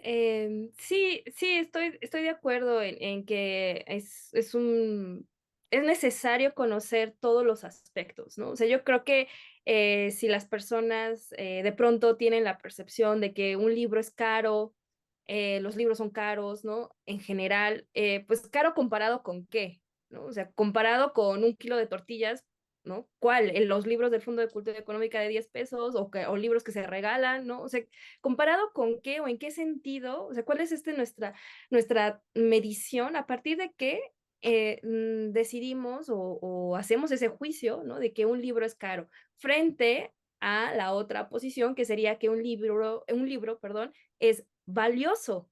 Speaker 4: Sí, estoy de acuerdo en que es necesario conocer todos los aspectos, ¿no? O sea, yo creo que si las personas de pronto tienen la percepción de que un libro es caro, los libros son caros, ¿no? En general, pues caro comparado con qué, ¿no? O sea, comparado con un kilo de tortillas, ¿no? ¿Cuál? Los libros del Fondo de Cultura Económica de 10 pesos o libros que se regalan, ¿no? O sea, ¿comparado con qué o en qué sentido? O sea, ¿cuál es nuestra medición? ¿A partir de qué decidimos o hacemos ese juicio, ¿no? De que un libro es caro frente a la otra posición, que sería que un libro, perdón, es valioso.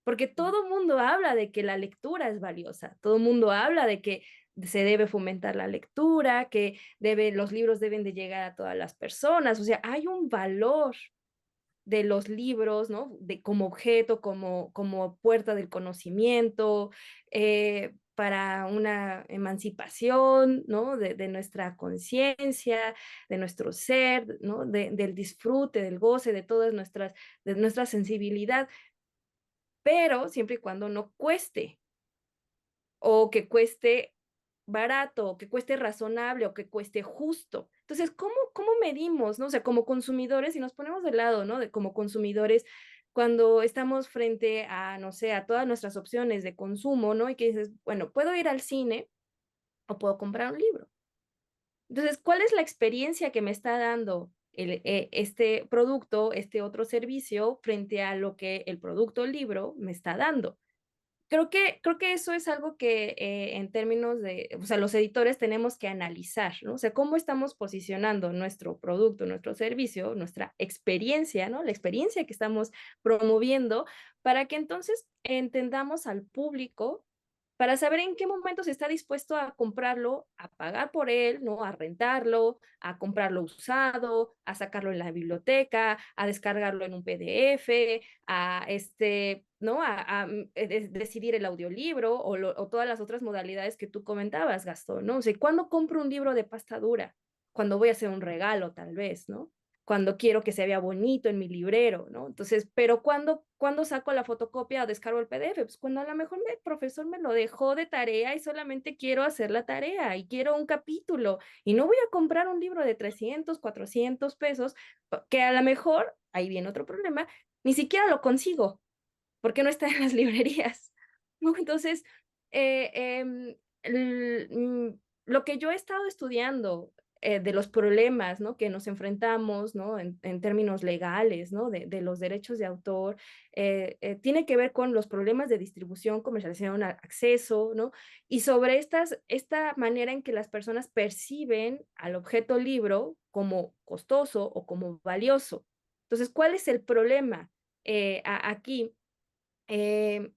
Speaker 4: Porque todo mundo habla de que la lectura es valiosa, todo mundo habla de que se debe fomentar la lectura, que los libros deben de llegar a todas las personas, o sea, hay un valor de los libros, ¿no? Como objeto, como puerta del conocimiento, para una emancipación, ¿no? De nuestra conciencia, de nuestro ser, ¿no? Del disfrute, del goce, de nuestra sensibilidad, pero siempre y cuando no cueste, o que cueste barato, o que cueste razonable, o que cueste justo. Entonces, ¿cómo medimos, no? O sea, como consumidores, y nos ponemos de lado, ¿no? De como consumidores, cuando estamos frente a, no sé, a todas nuestras opciones de consumo, ¿no? Y que dices, bueno, puedo ir al cine o puedo comprar un libro. Entonces, ¿cuál es la experiencia que me está dando este producto, este otro servicio, frente a lo que el producto o libro me está dando? Creo que eso es algo que, en términos de, o sea, los editores tenemos que analizar, ¿no? O sea, cómo estamos posicionando nuestro producto, nuestro servicio, nuestra experiencia, ¿no? La experiencia que estamos promoviendo, para que entonces entendamos al público, para saber en qué momentos está dispuesto a comprarlo, a pagar por él, ¿no? A rentarlo, a comprarlo usado, a sacarlo en la biblioteca, a descargarlo en un PDF, ¿no? Decidir el audiolibro o todas las otras modalidades que tú comentabas, Gastón, ¿no? O sea, ¿cuándo compro un libro de pasta dura? Cuando voy a hacer un regalo, tal vez, ¿no? Cuando quiero que se vea bonito en mi librero, ¿no? Entonces, pero ¿cuándo saco la fotocopia o descargo el PDF? Pues cuando a lo mejor el profesor me lo dejó de tarea y solamente quiero hacer la tarea y quiero un capítulo y no voy a comprar un libro de 300, 400 pesos, que a lo mejor, ahí viene otro problema, ni siquiera lo consigo porque no está en las librerías, ¿no? Entonces, eh, em, lo que yo he estado estudiando de los problemas, ¿no? Que nos enfrentamos, ¿no? En términos legales, ¿no? De los derechos de autor, tiene que ver con los problemas de distribución, comercialización, acceso, ¿no? Y sobre esta manera en que las personas perciben al objeto libro como costoso o como valioso. Entonces, ¿cuál es el problema aquí? Eh,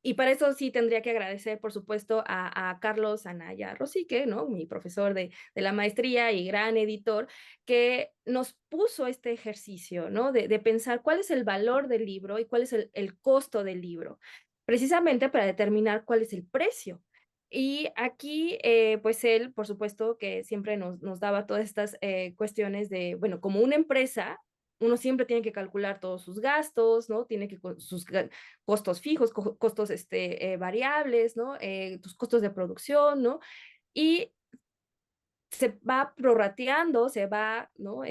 Speaker 4: y para eso sí tendría que agradecer, por supuesto, a Carlos Anaya Rosique, ¿no? Mi profesor de la maestría y gran editor, que nos puso este ejercicio, ¿no? De pensar cuál es el valor del libro y cuál es el costo del libro, precisamente para determinar cuál es el precio. Y aquí, pues él, por supuesto, que siempre nos daba todas estas cuestiones de, bueno, como una empresa, uno siempre tiene que calcular todos sus gastos, ¿no? Tiene que costos fijos, costos variables, ¿no? Tus costos de producción, ¿no? Y se va prorrateando, se va, ¿no?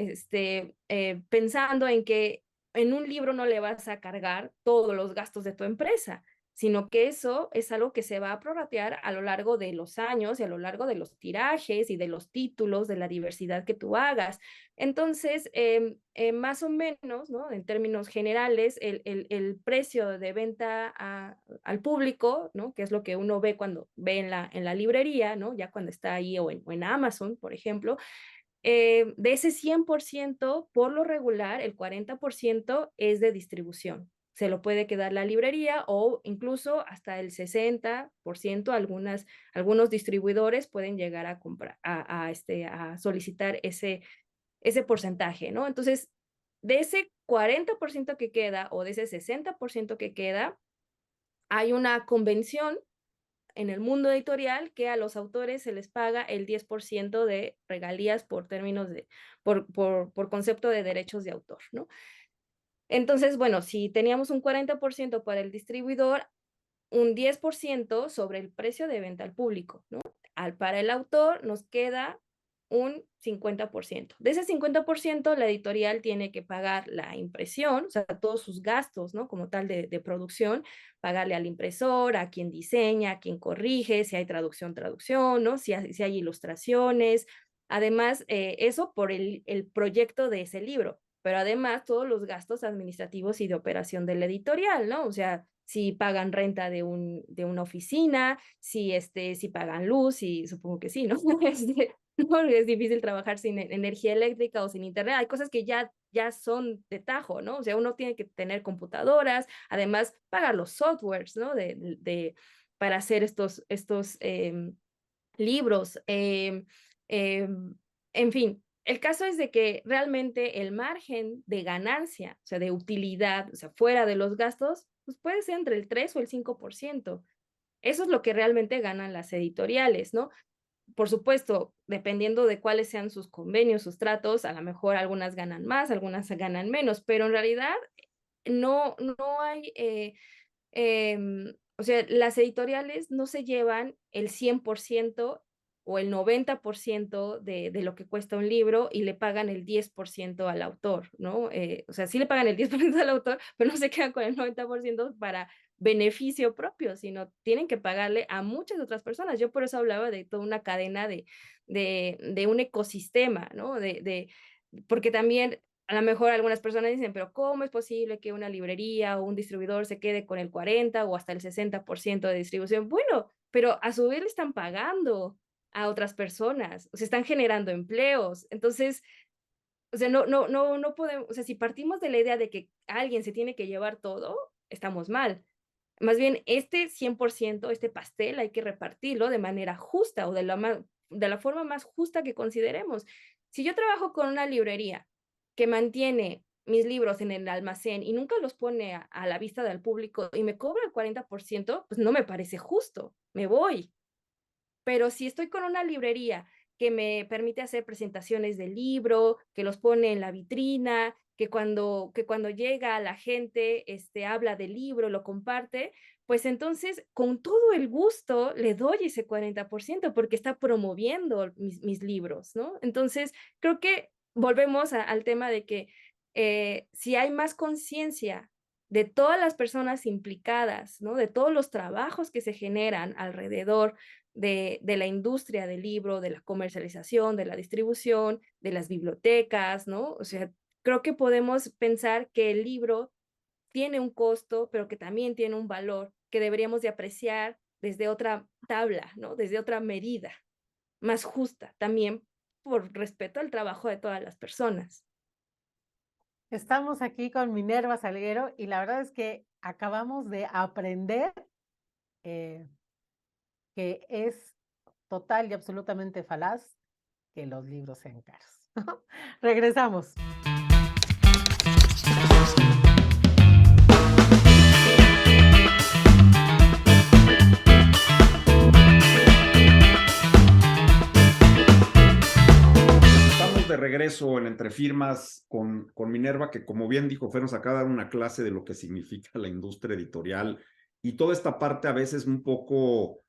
Speaker 4: Pensando en que en un libro no le vas a cargar todos los gastos de tu empresa, sino que eso es algo que se va a prorratear a lo largo de los años y a lo largo de los tirajes y de los títulos, de la diversidad que tú hagas. Entonces, más o menos, ¿no? En términos generales, el precio de venta al público, ¿no? Que es lo que uno ve cuando ve en la librería, ¿no? Ya cuando está ahí o en Amazon, por ejemplo, de ese 100%, por lo regular, el 40% es de distribución. Se lo puede quedar la librería o incluso hasta el 60%, algunos distribuidores pueden llegar a comprar, a solicitar ese porcentaje, ¿no? Entonces, de ese 40% que queda o de ese 60% que queda, hay una convención en el mundo editorial que a los autores se les paga el 10% de regalías por términos por concepto de derechos de autor, ¿no? Entonces, bueno, si teníamos un 40% para el distribuidor, un 10% sobre el precio de venta al público, ¿no? Para el autor nos queda un 50%. De ese 50%, la editorial tiene que pagar la impresión, o sea, todos sus gastos, ¿no? Como tal de producción, pagarle al impresor, a quien diseña, a quien corrige, si hay traducción, ¿no? Si hay ilustraciones. Además, eso por el proyecto de ese libro, pero además todos los gastos administrativos y de operación de la editorial, ¿no? O sea, si pagan renta de una oficina, si pagan luz, y supongo que sí, ¿no? No, es difícil trabajar sin energía eléctrica o sin internet. Hay cosas que ya son de tajo, ¿no? O sea, uno tiene que tener computadoras, además pagar los softwares, ¿no? Para hacer estos libros. En fin, el caso es de que realmente el margen de ganancia, o sea, de utilidad, o sea, fuera de los gastos, pues puede ser entre el 3 o el 5%. Eso es lo que realmente ganan las editoriales, ¿no? Por supuesto, dependiendo de cuáles sean sus convenios, sus tratos, a lo mejor algunas ganan más, algunas ganan menos, pero en realidad no hay, o sea, las editoriales no se llevan el 100% o el 90% de lo que cuesta un libro y le pagan el 10% al autor, ¿no? O sea, sí le pagan el 10% al autor, pero no se quedan con el 90% para beneficio propio, sino tienen que pagarle a muchas otras personas. Yo por eso hablaba de toda una cadena de un ecosistema, ¿no? Porque también a lo mejor algunas personas dicen, pero ¿cómo es posible que una librería o un distribuidor se quede con el 40 o hasta el 60% de distribución? Bueno, pero a su vez le están pagando a otras personas, o sea, están generando empleos. Entonces, o sea, no podemos, o sea, si partimos de la idea de que alguien se tiene que llevar todo, estamos mal. Más bien, este 100%, este pastel, hay que repartirlo de manera justa o de la forma más justa que consideremos. Si yo trabajo con una librería que mantiene mis libros en el almacén y nunca los pone a la vista del público y me cobra el 40%, pues no me parece justo, me voy. Pero si estoy con una librería que me permite hacer presentaciones del libro, que los pone en la vitrina, que cuando llega la gente, habla del libro, lo comparte, pues entonces con todo el gusto le doy ese 40% porque está promoviendo mis libros, ¿no? Entonces, creo que volvemos al tema de que si hay más conciencia de todas las personas implicadas, ¿no? De todos los trabajos que se generan alrededor de la industria del libro, de la comercialización, de la distribución, de las bibliotecas, ¿no? O sea, creo que podemos pensar que el libro tiene un costo, pero que también tiene un valor que deberíamos de apreciar desde otra tabla, ¿no? Desde otra medida, más justa, también por respeto al trabajo de todas las personas.
Speaker 2: Estamos aquí con Minerva Salguero y la verdad es que acabamos de aprender que es total y absolutamente falaz que los libros sean caros. Regresamos.
Speaker 3: Estamos de regreso en Entre Firmas con Minerva, que como bien dijo Fer, nos acaba de dar una clase de lo que significa la industria editorial y toda esta parte a veces un poco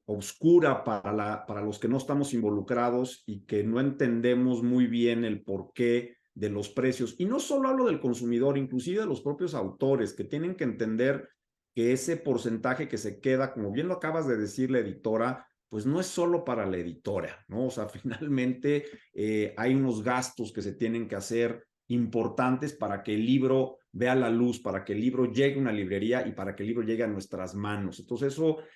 Speaker 3: oscura para los que no estamos involucrados y que no entendemos muy bien el porqué de los precios. Y no solo hablo del consumidor, inclusive de los propios autores, que tienen que entender que ese porcentaje que se queda, como bien lo acabas de decir la editora, pues no es solo para la editora, ¿no? O sea, finalmente hay unos gastos que se tienen que hacer importantes para que el libro vea la luz, para que el libro llegue a una librería y para que el libro llegue a nuestras manos. Entonces,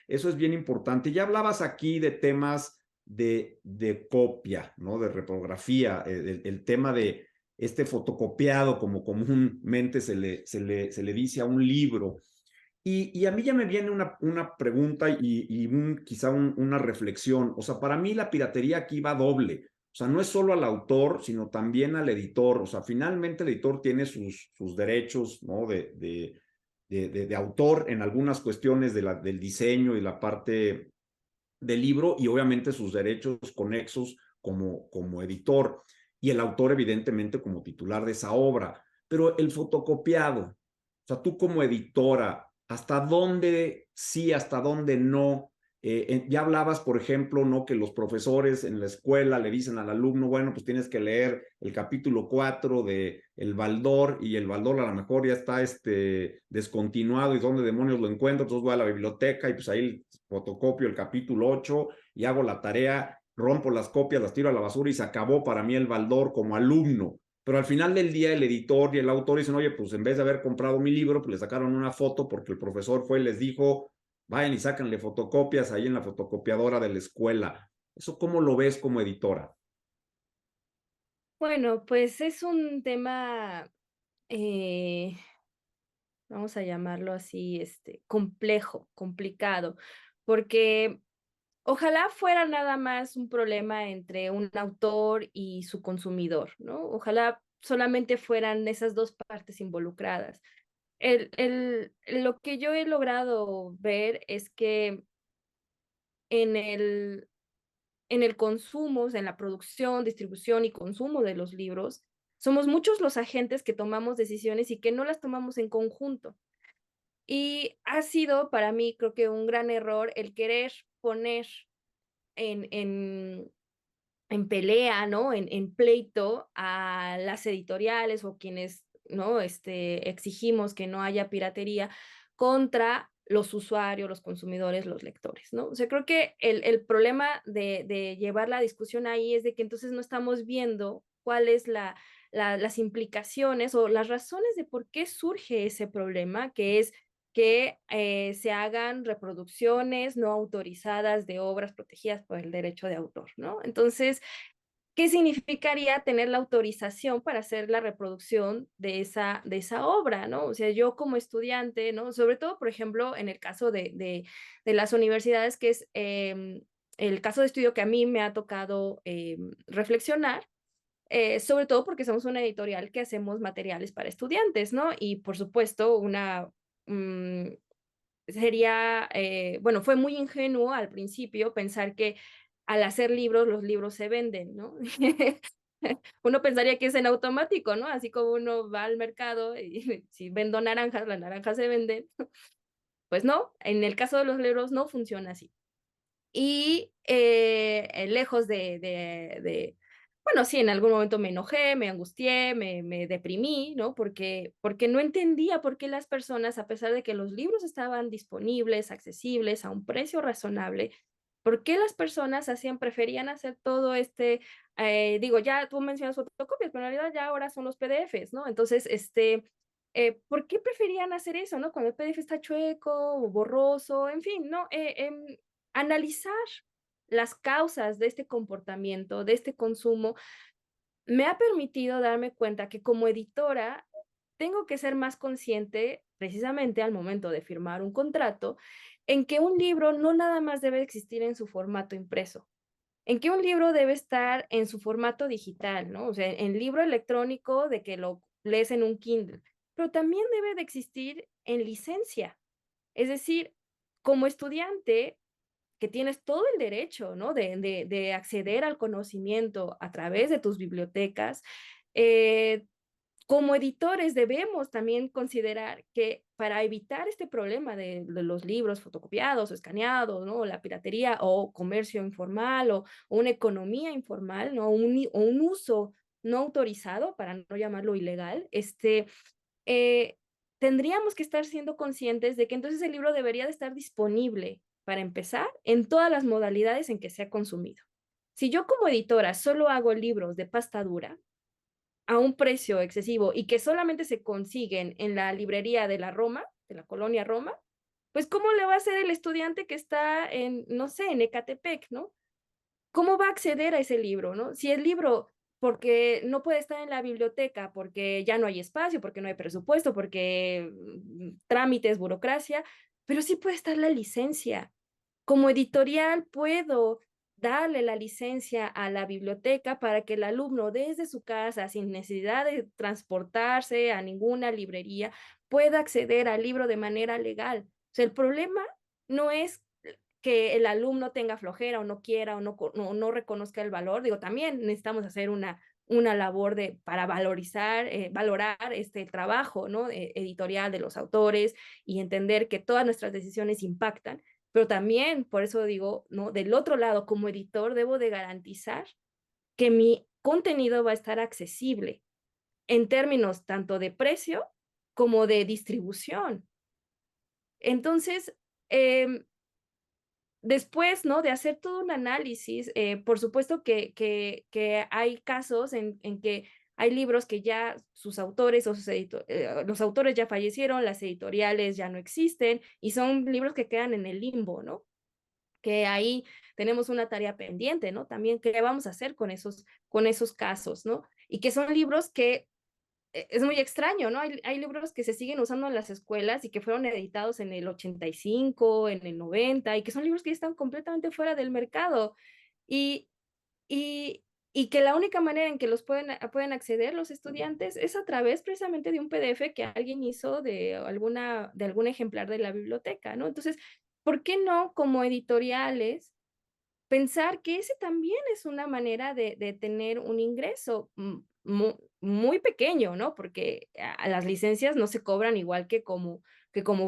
Speaker 3: eso es bien importante. Ya hablabas aquí de temas de copia, ¿no? De reprografía, el tema de este fotocopiado, como comúnmente se le dice a un libro. Y a mí ya me viene una pregunta y quizá una reflexión. O sea, para mí la piratería aquí va doble. O sea, no es solo al autor, sino también al editor. O sea, finalmente el editor tiene sus derechos, ¿no? de autor en algunas cuestiones del diseño y la parte del libro y obviamente sus derechos conexos como editor. Y el autor, evidentemente, como titular de esa obra. Pero el fotocopiado, o sea, tú como editora, ¿hasta dónde sí, hasta dónde no Ya hablabas, por ejemplo, ¿no? Que los profesores en la escuela le dicen al alumno, bueno, pues tienes que leer el capítulo 4 de El Baldor, y el Baldor a lo mejor ya está descontinuado, y dónde demonios lo encuentro, entonces voy a la biblioteca y pues ahí fotocopio el capítulo 8 y hago la tarea, rompo las copias, las tiro a la basura y se acabó para mí el Baldor como alumno. Pero al final del día el editor y el autor dicen, oye, pues en vez de haber comprado mi libro, pues le sacaron una foto porque el profesor fue y les dijo, vayan y sácanle fotocopias ahí en la fotocopiadora de la escuela. ¿Eso cómo lo ves como editora?
Speaker 4: Bueno, pues es un tema, eh, vamos a llamarlo así, complejo, complicado, porque ojalá fuera nada más un problema entre un autor y su consumidor, ¿no? Ojalá solamente fueran esas dos partes involucradas. Lo que yo he logrado ver es que en el consumo, o sea, en la producción, distribución y consumo de los libros, somos muchos los agentes que tomamos decisiones y que no las tomamos en conjunto. Y ha sido para mí, creo que un gran error el querer poner en, en, en pelea, ¿no? En pleito a las editoriales o quienes, ¿no? Exigimos que no haya piratería contra los usuarios, los consumidores, los lectores, ¿no? O sea, creo que el problema de llevar la discusión ahí es de que entonces no estamos viendo cuáles las implicaciones o las razones de por qué surge ese problema, que es que se hagan reproducciones no autorizadas de obras protegidas por el derecho de autor, ¿no? Entonces, ¿qué significaría tener la autorización para hacer la reproducción de esa obra, ¿no? O sea, yo como estudiante, ¿no? Sobre todo, por ejemplo, en el caso de las universidades, que es el caso de estudio que a mí me ha tocado reflexionar, sobre todo porque somos una editorial que hacemos materiales para estudiantes, ¿no? Y por supuesto, mm, sería, bueno, fue muy ingenuo al principio pensar que al hacer libros, los libros se venden, ¿no? Uno pensaría que es en automático, ¿no? Así como uno va al mercado y si vendo naranjas, las naranjas se venden. Pues no, en el caso de los libros no funciona así. Y lejos bueno, sí, en algún momento me enojé, me angustié, me deprimí, ¿no? Porque no entendía por qué las personas, a pesar de que los libros estaban disponibles, accesibles, a un precio razonable, por qué las personas preferían hacer todo digo, ya tú mencionas fotocopias, pero en realidad ya ahora son los PDFs, ¿no? Entonces, ¿por qué preferían hacer eso, no? Cuando el PDF está chueco o borroso, en fin, ¿no? Analizar las causas de este comportamiento, de este consumo, me ha permitido darme cuenta que como editora tengo que ser más consciente, precisamente al momento de firmar un contrato, en que un libro no nada más debe existir en su formato impreso, en que un libro debe estar en su formato digital, ¿no? O sea, en libro electrónico de que lo lees en un Kindle, pero también debe de existir en licencia. Es decir, como estudiante, que tienes todo el derecho, ¿no? De acceder al conocimiento a través de tus bibliotecas. Eh, Como editores debemos también considerar que para evitar este problema de los libros fotocopiados o escaneados, ¿no? O la piratería o comercio informal o una economía informal, ¿no? O un uso no autorizado, para no llamarlo ilegal, eh, tendríamos que estar siendo conscientes de que entonces el libro debería de estar disponible, para empezar, en todas las modalidades en que sea consumido. Si yo como editora solo hago libros de pasta dura a un precio excesivo y que solamente se consiguen en la librería de la Roma, de la colonia Roma, pues ¿cómo le va a hacer el estudiante que está en, no sé, en Ecatepec, ¿no? ¿Cómo va a acceder a ese libro, no? Si el libro, porque no puede estar en la biblioteca, porque ya no hay espacio, porque no hay presupuesto, porque trámites, burocracia, pero sí puede estar la licencia. Como editorial puedo darle la licencia a la biblioteca para que el alumno desde su casa, sin necesidad de transportarse a ninguna librería, pueda acceder al libro de manera legal. O sea, el problema no es que el alumno tenga flojera o no quiera o no reconozca el valor. Digo, también necesitamos hacer una labor para valorar el trabajo, ¿no? Editorial de los autores y entender que todas nuestras decisiones impactan, pero también, por eso digo, ¿no? Del otro lado, como editor, debo de garantizar que mi contenido va a estar accesible en términos tanto de precio como de distribución. Entonces, después, ¿no? De hacer todo un análisis, por supuesto que hay casos en que hay libros que ya sus autores o los autores ya fallecieron, las editoriales ya no existen y son libros que quedan en el limbo, ¿no? Que ahí tenemos una tarea pendiente, ¿no? También, ¿qué vamos a hacer con esos casos, ¿no? Y que son libros que es muy extraño, ¿no? Hay libros que se siguen usando en las escuelas y que fueron editados en el 85, en el 90, y que son libros que ya están completamente fuera del mercado. Y, y, y que la única manera en que los pueden acceder los estudiantes es a través precisamente de un PDF que alguien hizo de algún ejemplar de la biblioteca, ¿no? Entonces, ¿por qué no como editoriales pensar que ese también es una manera de tener un ingreso muy pequeño, ¿no? Porque las licencias no se cobran igual que como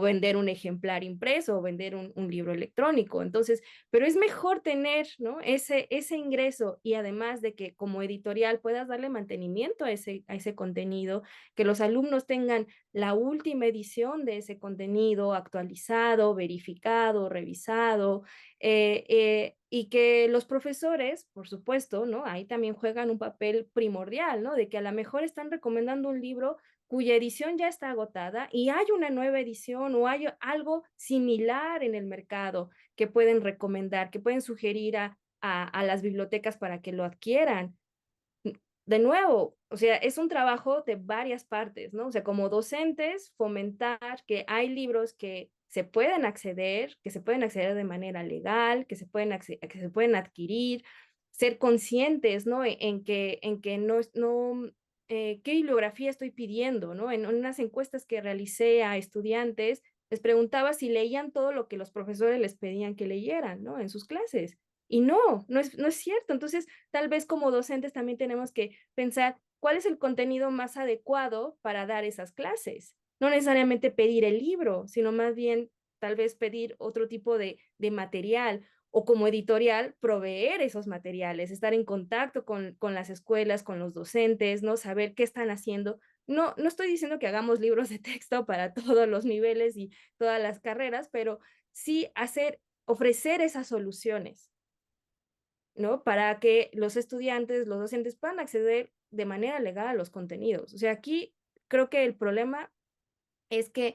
Speaker 4: vender un ejemplar impreso o vender un libro electrónico. Entonces, pero es mejor tener, ¿no? Ese ingreso y además de que como editorial puedas darle mantenimiento a ese contenido, que los alumnos tengan la última edición de ese contenido actualizado, verificado, revisado, y que los profesores, por supuesto, ¿no? Ahí también juegan un papel primordial, ¿no? De que a lo mejor están recomendando un libro cuya edición ya está agotada y hay una nueva edición o hay algo similar en el mercado que pueden recomendar, que pueden sugerir a las bibliotecas para que lo adquieran. De nuevo, o sea, es un trabajo de varias partes, ¿no? O sea, como docentes, fomentar que hay libros que se pueden acceder, de manera legal, que se pueden adquirir, ser conscientes, ¿no? En que qué bibliografía estoy pidiendo, ¿no? En unas encuestas que realicé a estudiantes, les preguntaba si leían todo lo que los profesores les pedían que leyeran, ¿no? En sus clases. Y no es cierto. Entonces, tal vez como docentes también tenemos que pensar cuál es el contenido más adecuado para dar esas clases. No necesariamente pedir el libro, sino más bien tal vez pedir otro tipo de material o como editorial proveer esos materiales, estar en contacto con las escuelas, con los docentes, ¿no? Saber qué están haciendo. No estoy diciendo que hagamos libros de texto para todos los niveles y todas las carreras, pero sí ofrecer esas soluciones, ¿no? Para que los estudiantes, los docentes puedan acceder de manera legal a los contenidos. O sea, aquí creo que el problema es que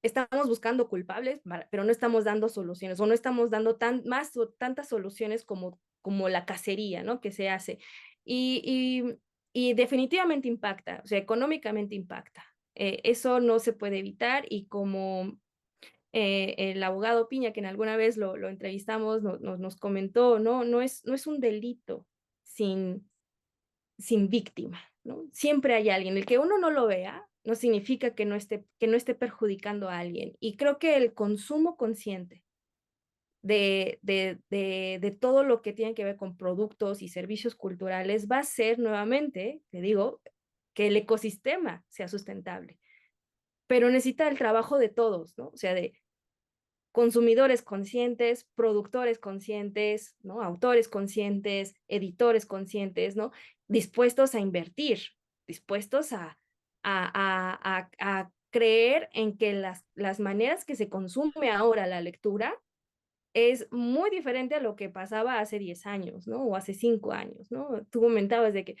Speaker 4: estamos buscando culpables, pero no estamos dando soluciones o no estamos dando tantas soluciones como la cacería, ¿no? Que se hace. Y definitivamente impacta, o sea, económicamente impacta. Eso no se puede evitar y como el abogado Piña, que en alguna vez lo entrevistamos, nos comentó, no es un delito sin víctima, ¿no? Siempre hay alguien. El que uno no lo vea no significa que no esté perjudicando a alguien. Y creo que el consumo consciente de todo lo que tiene que ver con productos y servicios culturales va a ser nuevamente, te digo, que el ecosistema sea sustentable. Pero necesita el trabajo de todos, ¿no? O sea, de consumidores conscientes, productores conscientes, ¿no? Autores conscientes, editores conscientes, ¿no? Dispuestos a invertir, dispuestos a creer en que las maneras que se consume ahora la lectura es muy diferente a lo que pasaba hace 10 años, ¿no? O hace 5 años, ¿no? Tú comentabas de que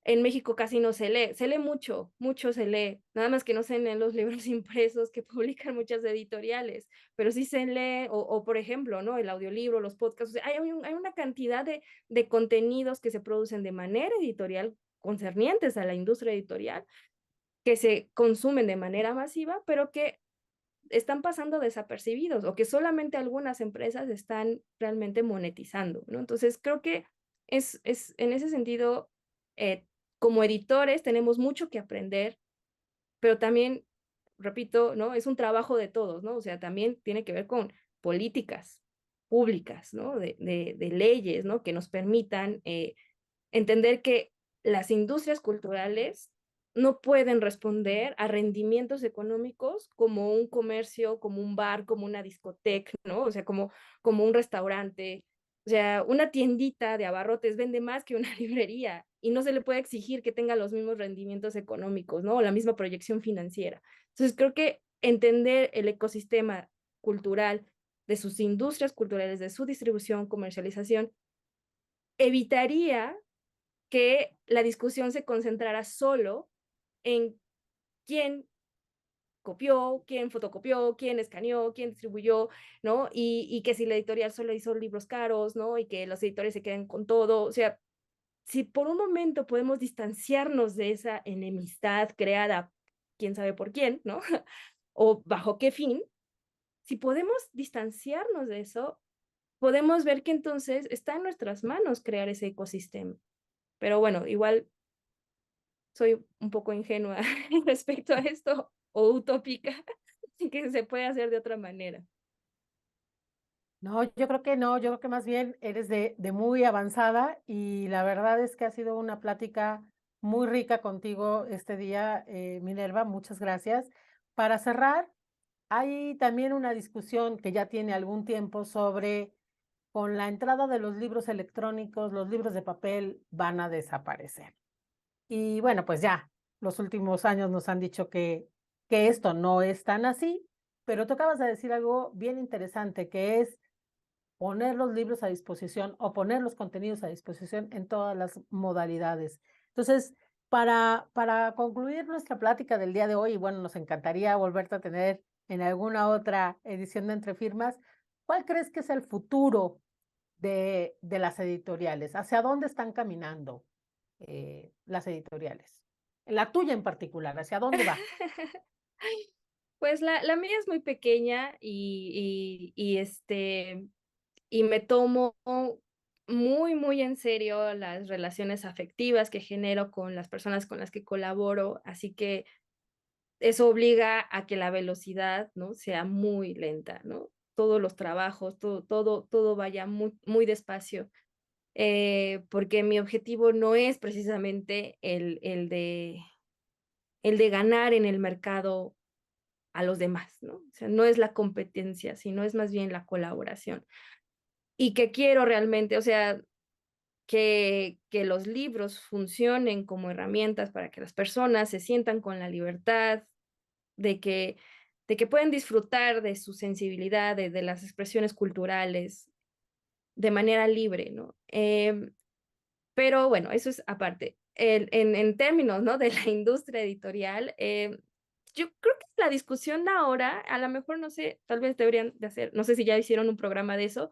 Speaker 4: en México casi no se lee mucho se lee, nada más que no se leen los libros impresos que publican muchas editoriales, pero sí se lee, o por ejemplo, ¿no? El audiolibro, los podcasts, o sea, hay una cantidad de contenidos que se producen de manera editorial concernientes a la industria editorial, que se consumen de manera masiva, pero que están pasando desapercibidos o que solamente algunas empresas están realmente monetizando, ¿no? Entonces, creo que es en ese sentido, como editores tenemos mucho que aprender, pero también, repito, ¿no? Es un trabajo de todos, ¿no? O sea, también tiene que ver con políticas públicas, ¿no? De leyes, ¿no? Que nos permitan entender que las industrias culturales no pueden responder a rendimientos económicos como un comercio, como un bar, como una discoteca, ¿no? O sea, como un restaurante. O sea, una tiendita de abarrotes vende más que una librería y no se le puede exigir que tenga los mismos rendimientos económicos, ¿no? O la misma proyección financiera. Entonces, creo que entender el ecosistema cultural de sus industrias culturales, de su distribución, comercialización, evitaría que la discusión se concentrara solo en quién copió, quién fotocopió, quién escaneó, quién distribuyó, ¿no? Y que si la editorial solo hizo libros caros, ¿no? Y que los editores se queden con todo. O sea, si por un momento podemos distanciarnos de esa enemistad creada, quién sabe por quién, ¿no? O bajo qué fin, si podemos distanciarnos de eso, podemos ver que entonces está en nuestras manos crear ese ecosistema. Pero bueno, igual soy un poco ingenua respecto a esto o utópica, que se puede hacer de otra manera.
Speaker 2: No, yo creo que no, yo creo que más bien eres de muy avanzada y la verdad es que ha sido una plática muy rica contigo este día, Minerva, muchas gracias. Para cerrar, hay también una discusión que ya tiene algún tiempo sobre con la entrada de los libros electrónicos, los libros de papel van a desaparecer. Y bueno, pues ya, los últimos años nos han dicho que esto no es tan así, pero tú acabas de decir algo bien interesante, que es poner los libros a disposición o poner los contenidos a disposición en todas las modalidades. Entonces, para concluir nuestra plática del día de hoy, y bueno, nos encantaría volverte a tener en alguna otra edición de Entre Firmas, ¿cuál crees que es el futuro de las editoriales? ¿Hacia dónde están caminando las editoriales? La tuya en particular, ¿hacia dónde va?
Speaker 4: Pues la mía es muy pequeña y me tomo muy, muy en serio las relaciones afectivas que genero con las personas con las que colaboro, así que eso obliga a que la velocidad, ¿no? Sea muy lenta, ¿no? Todos los trabajos, todo vaya muy, muy despacio, porque mi objetivo no es precisamente el de ganar en el mercado a los demás, ¿no? O sea, no es la competencia, sino es más bien la colaboración. Y que quiero realmente, o sea, que los libros funcionen como herramientas para que las personas se sientan con la libertad de que, de que pueden disfrutar de su sensibilidad, de las expresiones culturales de manera libre, ¿no? Pero bueno, eso es aparte. En términos, ¿no? De la industria editorial, yo creo que la discusión de ahora, a lo mejor, no sé, tal vez deberían de hacer, no sé si ya hicieron un programa de eso,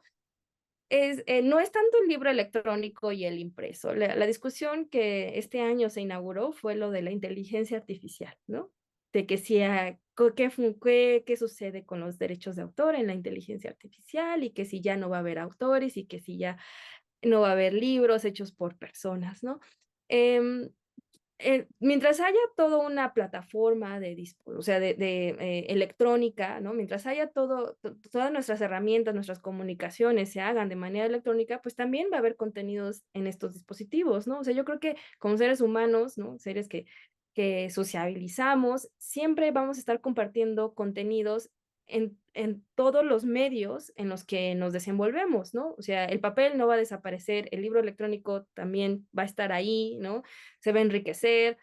Speaker 4: no es tanto el libro electrónico y el impreso. La discusión que este año se inauguró fue lo de la inteligencia artificial, ¿no? De que si qué sucede con los derechos de autor en la inteligencia artificial y que si ya no va a haber autores y que si ya no va a haber libros hechos por personas, ¿no? Em, mientras haya toda una plataforma o sea, electrónica, ¿no? Mientras haya todas nuestras herramientas, nuestras comunicaciones se hagan de manera electrónica, pues también va a haber contenidos en estos dispositivos, ¿no? O sea, yo creo que como seres humanos, ¿no? Seres que sociabilizamos, siempre vamos a estar compartiendo contenidos en todos los medios en los que nos desenvolvemos, ¿no? O sea, el papel no va a desaparecer, el libro electrónico también va a estar ahí, ¿no? Se va a enriquecer,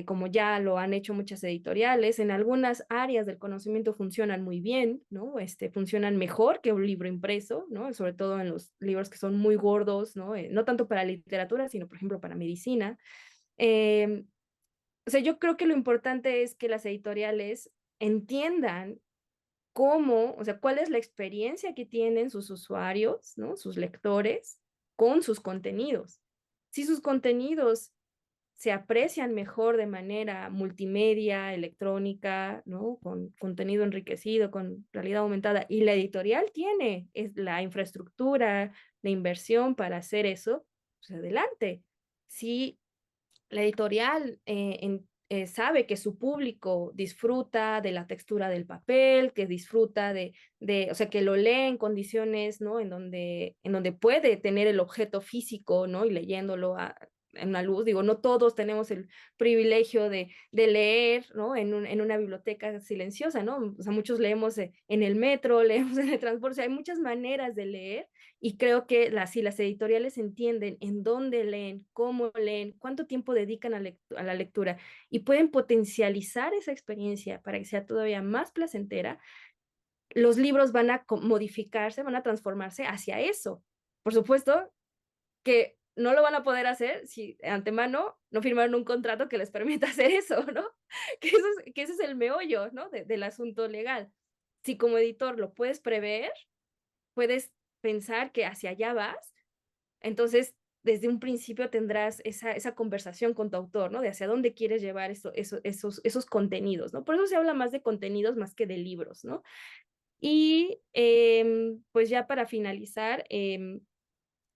Speaker 4: como ya lo han hecho muchas editoriales, en algunas áreas del conocimiento funcionan muy bien, ¿no? Funcionan mejor que un libro impreso, ¿no? Sobre todo en los libros que son muy gordos, ¿no? No tanto para literatura, sino, por ejemplo, para medicina. Eh, o sea, yo creo que lo importante es que las editoriales entiendan cómo, o sea, cuál es la experiencia que tienen sus usuarios, ¿no? Sus lectores con sus contenidos. Si sus contenidos se aprecian mejor de manera multimedia, electrónica, ¿no? Con contenido enriquecido, con realidad aumentada, y la editorial tiene la infraestructura, la inversión para hacer eso, pues adelante. Si la editorial sabe que su público disfruta de la textura del papel, que disfruta o sea, que lo lee en condiciones, ¿no? En donde puede tener el objeto físico, ¿no? Y leyéndolo una luz. Digo, no todos tenemos el privilegio de leer, ¿no? En una biblioteca silenciosa, ¿no? O sea, muchos leemos en el metro, leemos en el transporte, o sea, hay muchas maneras de leer, y creo que si las editoriales entienden en dónde leen, cómo leen, cuánto tiempo dedican a la lectura, y pueden potencializar esa experiencia para que sea todavía más placentera, los libros van a modificarse, van a transformarse hacia eso. Por supuesto que no lo van a poder hacer si de antemano no firmaron un contrato que les permita hacer eso, ¿no? Que ese es el meollo, ¿no? Del asunto legal. Si como editor lo puedes prever, puedes pensar que hacia allá vas, entonces desde un principio tendrás esa conversación con tu autor, ¿no? De hacia dónde quieres llevar esos contenidos, ¿no? Por eso se habla más de contenidos más que de libros, ¿no? Y pues ya para finalizar,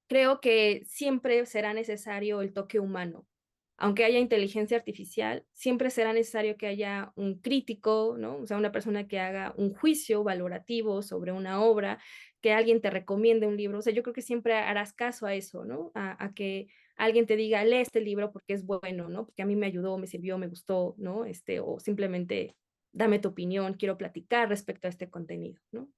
Speaker 4: creo que siempre será necesario el toque humano. Aunque haya inteligencia artificial, siempre será necesario que haya un crítico, ¿no? O sea, una persona que haga un juicio valorativo sobre una obra, que alguien te recomiende un libro. O sea, yo creo que siempre harás caso a eso, ¿no? A que alguien te diga, lee este libro porque es bueno, ¿no? Porque a mí me ayudó, me sirvió, me gustó, ¿no? O simplemente dame tu opinión, quiero platicar respecto a este contenido, ¿no?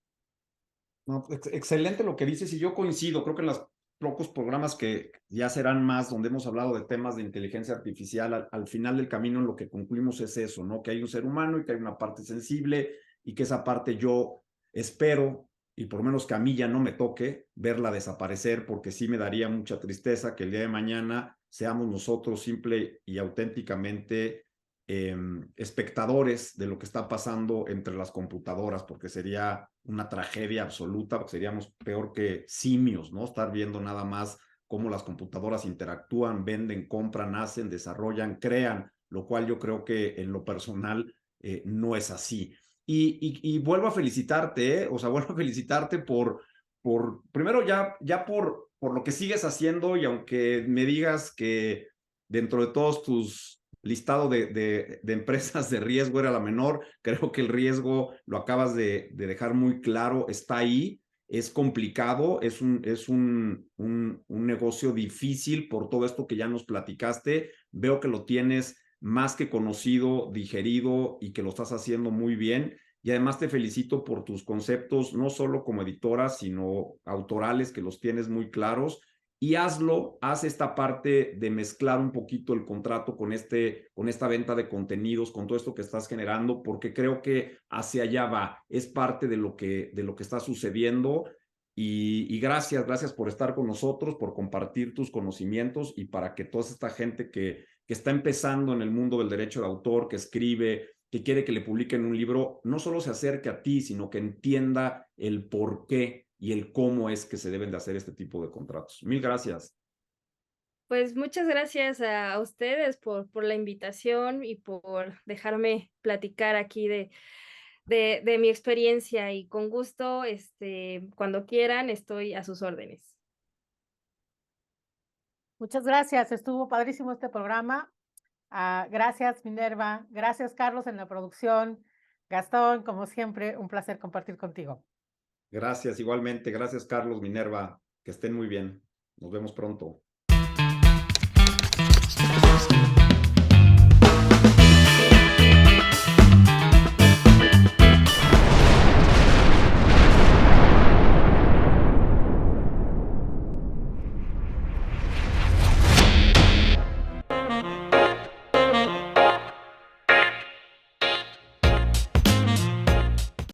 Speaker 3: No, excelente lo que dices, y yo coincido. Creo que en los pocos programas que ya serán más, donde hemos hablado de temas de inteligencia artificial, al final del camino lo que concluimos es eso, ¿no? Que hay un ser humano y que hay una parte sensible, y que esa parte yo espero, y por lo menos que a mí ya no me toque verla desaparecer, porque sí me daría mucha tristeza que el día de mañana seamos nosotros simple y auténticamente espectadores de lo que está pasando entre las computadoras, porque sería una tragedia absoluta, porque seríamos peor que simios, ¿no? Estar viendo nada más cómo las computadoras interactúan, venden, compran, hacen, desarrollan, crean, lo cual yo creo que en lo personal no es así. Y vuelvo a felicitarte, o sea, vuelvo a felicitarte por primero ya por lo que sigues haciendo, y aunque me digas que dentro de todos tus listado de empresas de riesgo era la menor, creo que el riesgo, lo acabas de dejar muy claro, está ahí, es complicado, es un negocio difícil por todo esto que ya nos platicaste. Veo que lo tienes más que conocido, digerido, y que lo estás haciendo muy bien. Y además te felicito por tus conceptos, no solo como editora, sino autorales, que los tienes muy claros. Y haz esta parte de mezclar un poquito el contrato con esta venta de contenidos, con todo esto que estás generando, porque creo que hacia allá va, es parte de lo que está sucediendo. Y gracias por estar con nosotros, por compartir tus conocimientos, y para que toda esta gente que está empezando en el mundo del derecho de autor, que escribe, que quiere que le publiquen un libro, no solo se acerque a ti, sino que entienda el por qué y el cómo es que se deben de hacer este tipo de contratos. Mil gracias.
Speaker 4: Pues muchas gracias a ustedes por la invitación y por dejarme platicar aquí de mi experiencia, y con gusto, cuando quieran, estoy a sus órdenes.
Speaker 2: Muchas gracias, estuvo padrísimo este programa. Gracias, Minerva. Gracias, Carlos, en la producción. Gastón, como siempre, un placer compartir contigo.
Speaker 3: Gracias, igualmente. Gracias, Carlos, Minerva. Que estén muy bien. Nos vemos pronto.